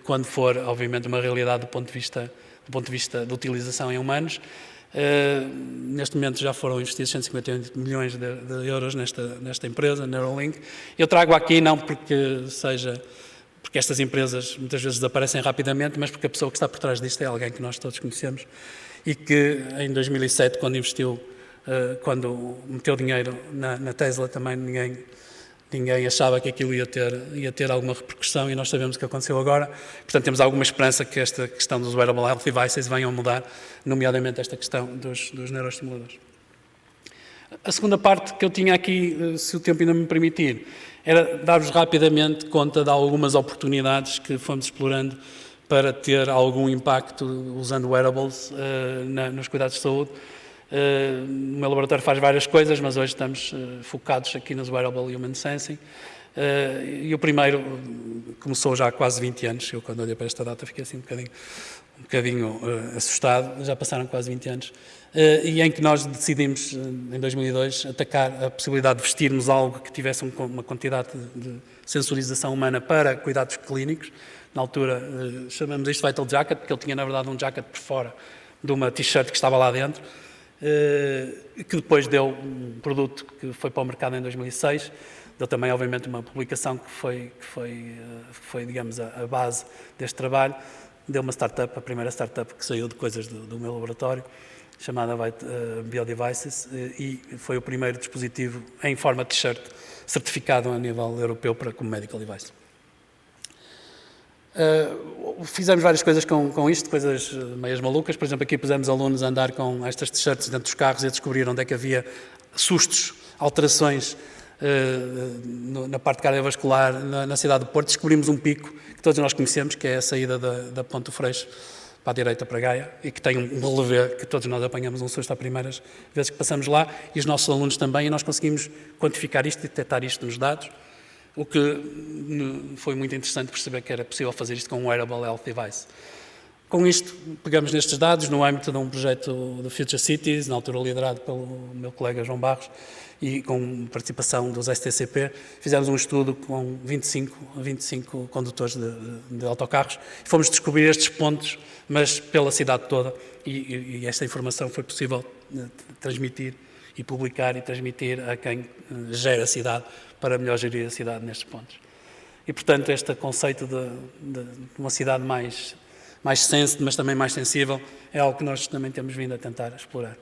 quando for, obviamente, uma realidade do ponto de vista de utilização em humanos. Neste momento já foram investidos 158 milhões de euros nesta empresa, Neuralink. Eu trago aqui não porque estas empresas muitas vezes desaparecem rapidamente, mas porque a pessoa que está por trás disto é alguém que nós todos conhecemos e que em 2007, quando meteu dinheiro na Tesla, também ninguém achava que aquilo ia ter alguma repercussão, e nós sabemos o que aconteceu agora. Portanto, temos alguma esperança que esta questão dos Wearable Health Devices venham a mudar, nomeadamente esta questão dos neuroestimuladores. A segunda parte que eu tinha aqui, se o tempo ainda me permitir, era dar-vos rapidamente conta de algumas oportunidades que fomos explorando para ter algum impacto usando wearables nos cuidados de saúde. O meu laboratório faz várias coisas, mas hoje estamos focados aqui nos Wearable Human Sensing. E o primeiro começou já há quase 20 anos. Eu, quando olhei para esta data, fiquei assim um bocadinho assustado. Já passaram quase 20 anos. E em que nós decidimos, em 2002, atacar a possibilidade de vestirmos algo que tivesse uma quantidade de sensorização humana para cuidados clínicos. Na altura, chamamos isto Vital Jacket, porque ele tinha, na verdade, um jacket por fora de uma t-shirt que estava lá dentro, que depois deu um produto que foi para o mercado em 2006. Deu também, obviamente, uma publicação que foi digamos, a base deste trabalho. Deu uma startup, a primeira startup que saiu de coisas do meu laboratório, chamada BioDevices, e foi o primeiro dispositivo em forma de t-shirt certificado a nível europeu como medical device. Fizemos várias coisas com isto, coisas meias malucas. Por exemplo, aqui pusemos alunos a andar com estas t-shirts dentro dos carros e a descobrir onde é que havia sustos, alterações na parte cardiovascular na cidade do Porto. Descobrimos um pico que todos nós conhecemos, que é a saída da Ponte do Freixo para a direita, para Gaia, e que tem um relevé que todos nós apanhamos um susto às primeiras vezes que passamos lá, e os nossos alunos também, e nós conseguimos quantificar isto e detectar isto nos dados, o que foi muito interessante perceber que era possível fazer isto com um Wearable Health Device. Com isto, pegamos nestes dados no âmbito de um projeto do Future Cities, na altura liderado pelo meu colega João Barros, e com participação dos STCP, fizemos um estudo com 25 condutores de autocarros, e fomos descobrir estes pontos, mas pela cidade toda, e esta informação foi possível transmitir e publicar e transmitir a quem gera a cidade, para melhor gerir a cidade nestes pontos. E, portanto, este conceito de uma cidade mais sensed, mas também mais sensível, é algo que nós também temos vindo a tentar explorar.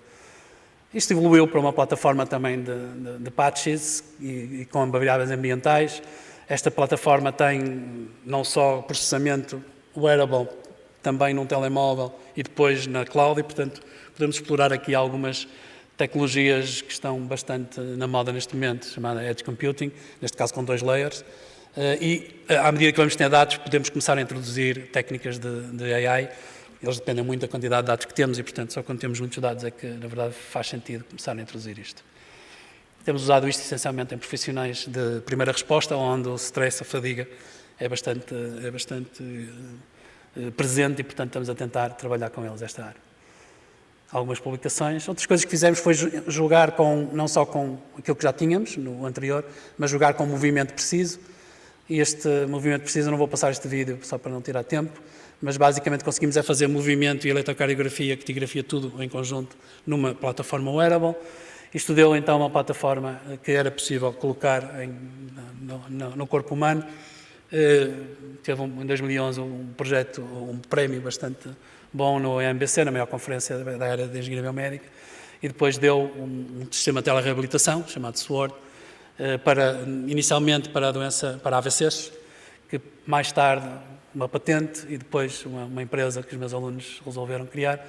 Isto evoluiu para uma plataforma também de patches e com variáveis ambientais. Esta plataforma tem não só processamento wearable, também num telemóvel e depois na cloud, e, portanto, podemos explorar aqui algumas tecnologias que estão bastante na moda neste momento, chamada Edge Computing, neste caso com 2 layers, e à medida que vamos ter dados podemos começar a introduzir técnicas de AI. Eles dependem muito da quantidade de dados que temos e, portanto, só quando temos muitos dados é que, na verdade, faz sentido começar a introduzir isto. Temos usado isto essencialmente em profissionais de primeira resposta, onde o stress, a fadiga, é bastante presente e, portanto, estamos a tentar trabalhar com eles esta área. Algumas publicações. Outras coisas que fizemos foi jogar não só com aquilo que já tínhamos no anterior, mas jogar com o movimento preciso. E este movimento preciso, eu não vou passar este vídeo só para não tirar tempo, mas basicamente conseguimos fazer movimento e eletrocardiografia, actigrafia, tudo em conjunto numa plataforma wearable. Isto deu então uma plataforma que era possível colocar no corpo humano. Teve em 2011 um projeto, um prémio bastante bom no EMBC, na maior conferência da área de engenharia biomédica, e depois deu um sistema de telereabilitação chamado SWORD, inicialmente para para AVCs, que mais tarde uma patente e depois uma empresa que os meus alunos resolveram criar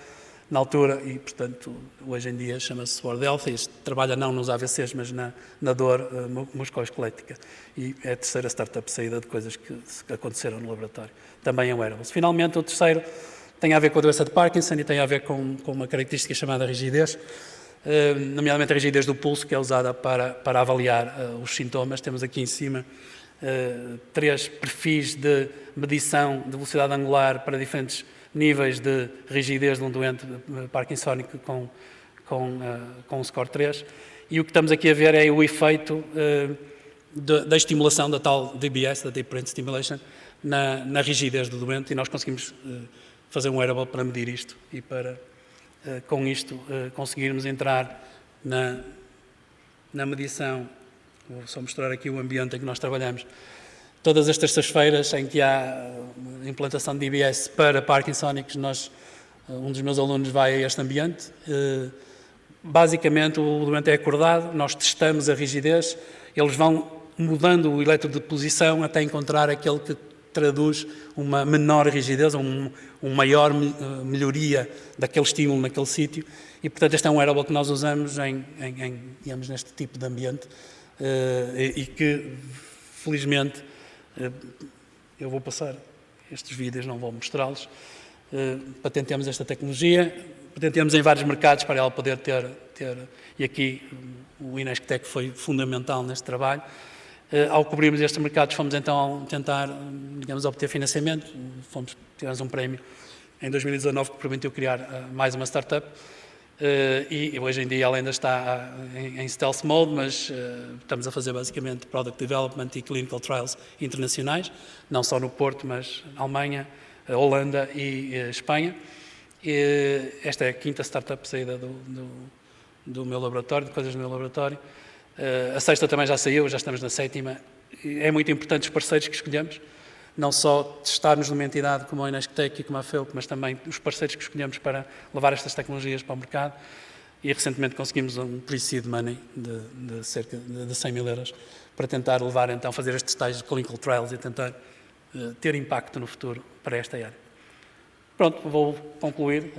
na altura e, portanto, hoje em dia chama-se SWORD Health e trabalha não nos AVCs, mas na dor musculoesquelética. E é a terceira startup saída de coisas que aconteceram no laboratório, também em wearables. Finalmente, o terceiro tem a ver com a doença de Parkinson e tem a ver com uma característica chamada rigidez, nomeadamente a rigidez do pulso, que é usada para avaliar os sintomas. Temos aqui em cima 3 perfis de medição de velocidade angular para diferentes níveis de rigidez de um doente parkinsónico com um score 3. E o que estamos aqui a ver é o efeito da estimulação da tal DBS, da Deep Brain Stimulation, na rigidez do doente, e nós conseguimos fazer um wearable para medir isto e para, com isto, conseguirmos entrar na medição. Vou só mostrar aqui o ambiente em que nós trabalhamos. Todas as terças-feiras em que há implantação de DBS para parkinsónicos, um dos meus alunos vai a este ambiente. Basicamente, o doente é acordado, nós testamos a rigidez, eles vão mudando o elétrodo de posição até encontrar aquele que traduz uma menor rigidez, uma maior melhoria daquele estímulo naquele sítio. E, portanto, este é um wearable que nós usamos digamos, neste tipo de ambiente e que, felizmente, eu vou passar estes vídeos, não vou mostrá-los. Patentemos esta tecnologia, patentemos em vários mercados para ela poder ter e aqui o Inesctec foi fundamental neste trabalho. Ao cobrirmos estes mercados, fomos então tentar, digamos, obter financiamento. Tivemos um prémio em 2019 que permitiu criar mais uma startup. E hoje em dia ela ainda está em stealth mode, mas estamos a fazer basicamente product development e clinical trials internacionais, não só no Porto, mas na Alemanha, Holanda e Espanha. Esta é a 5ª startup saída do meu laboratório, de coisas do meu laboratório. A 6ª também já saiu, já estamos na 7ª. É muito importante os parceiros que escolhemos, não só testarmos numa entidade como a Inesctec e como a FEUP, mas também os parceiros que escolhemos para levar estas tecnologias para o mercado. E recentemente conseguimos um pre-seed money de cerca de 100 mil euros para tentar levar, então, fazer estes tais clinical trials e tentar ter impacto no futuro para esta área. Pronto, vou concluir.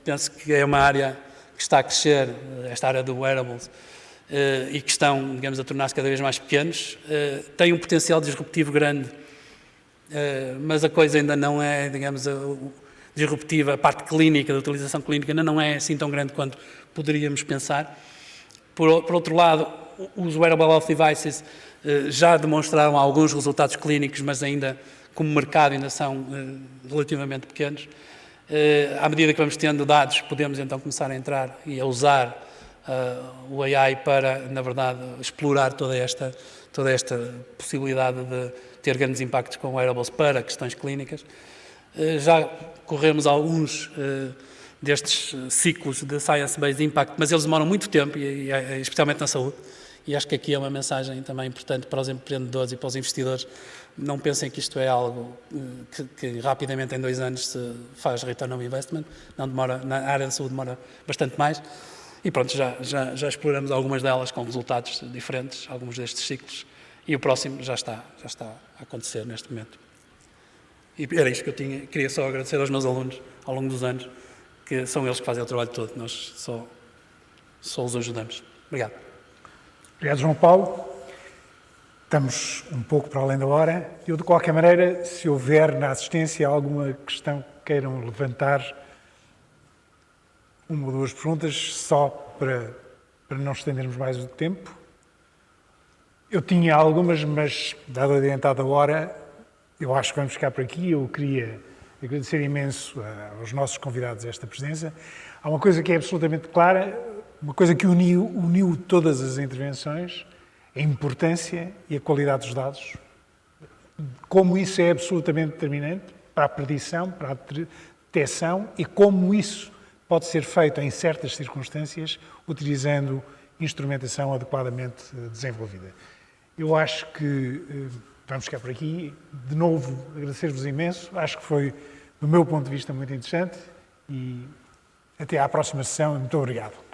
Penso que é uma área que está a crescer, esta área do wearables, e que estão, digamos, a tornar-se cada vez mais pequenos. Tem um potencial disruptivo grande, mas a coisa ainda não é, digamos, disruptiva. A parte clínica, da utilização clínica, ainda não é assim tão grande quanto poderíamos pensar. Por outro lado, os wearable health devices já demonstraram alguns resultados clínicos, mas ainda, como mercado, ainda são relativamente pequenos. À medida que vamos tendo dados, podemos então começar a entrar e a usar o AI para, na verdade, explorar toda esta possibilidade de ter grandes impactos com wearables para questões clínicas. Já corremos alguns destes ciclos de Science-Based Impact, mas eles demoram muito tempo, especialmente na saúde, e acho que aqui é uma mensagem também importante para os empreendedores e para os investidores. Não pensem que isto é algo que rapidamente, em 2 anos, se faz return on investment. Não demora, na área da saúde demora bastante mais. E pronto, já exploramos algumas delas com resultados diferentes, alguns destes ciclos, e o próximo já está a acontecer neste momento. E era isto que eu tinha. Queria só agradecer aos meus alunos ao longo dos anos, que são eles que fazem o trabalho todo. Nós só só os ajudamos. Obrigado. Obrigado, João Paulo. Estamos um pouco para além da hora. Eu, de qualquer maneira, se houver na assistência alguma questão que queiram levantar, uma ou duas perguntas, só para não estendermos mais o tempo. Eu tinha algumas, mas, dado adiantado a hora, eu acho que vamos ficar por aqui. Eu queria agradecer imenso aos nossos convidados esta presença. Há uma coisa que é absolutamente clara, uma coisa que uniu todas as intervenções, a importância e a qualidade dos dados, como isso é absolutamente determinante para a predição, para a detecção e como isso pode ser feito em certas circunstâncias utilizando instrumentação adequadamente desenvolvida. Eu acho que vamos ficar por aqui. De novo, agradecer-vos imenso. Acho que foi, do meu ponto de vista, muito interessante e até à próxima sessão. Muito obrigado.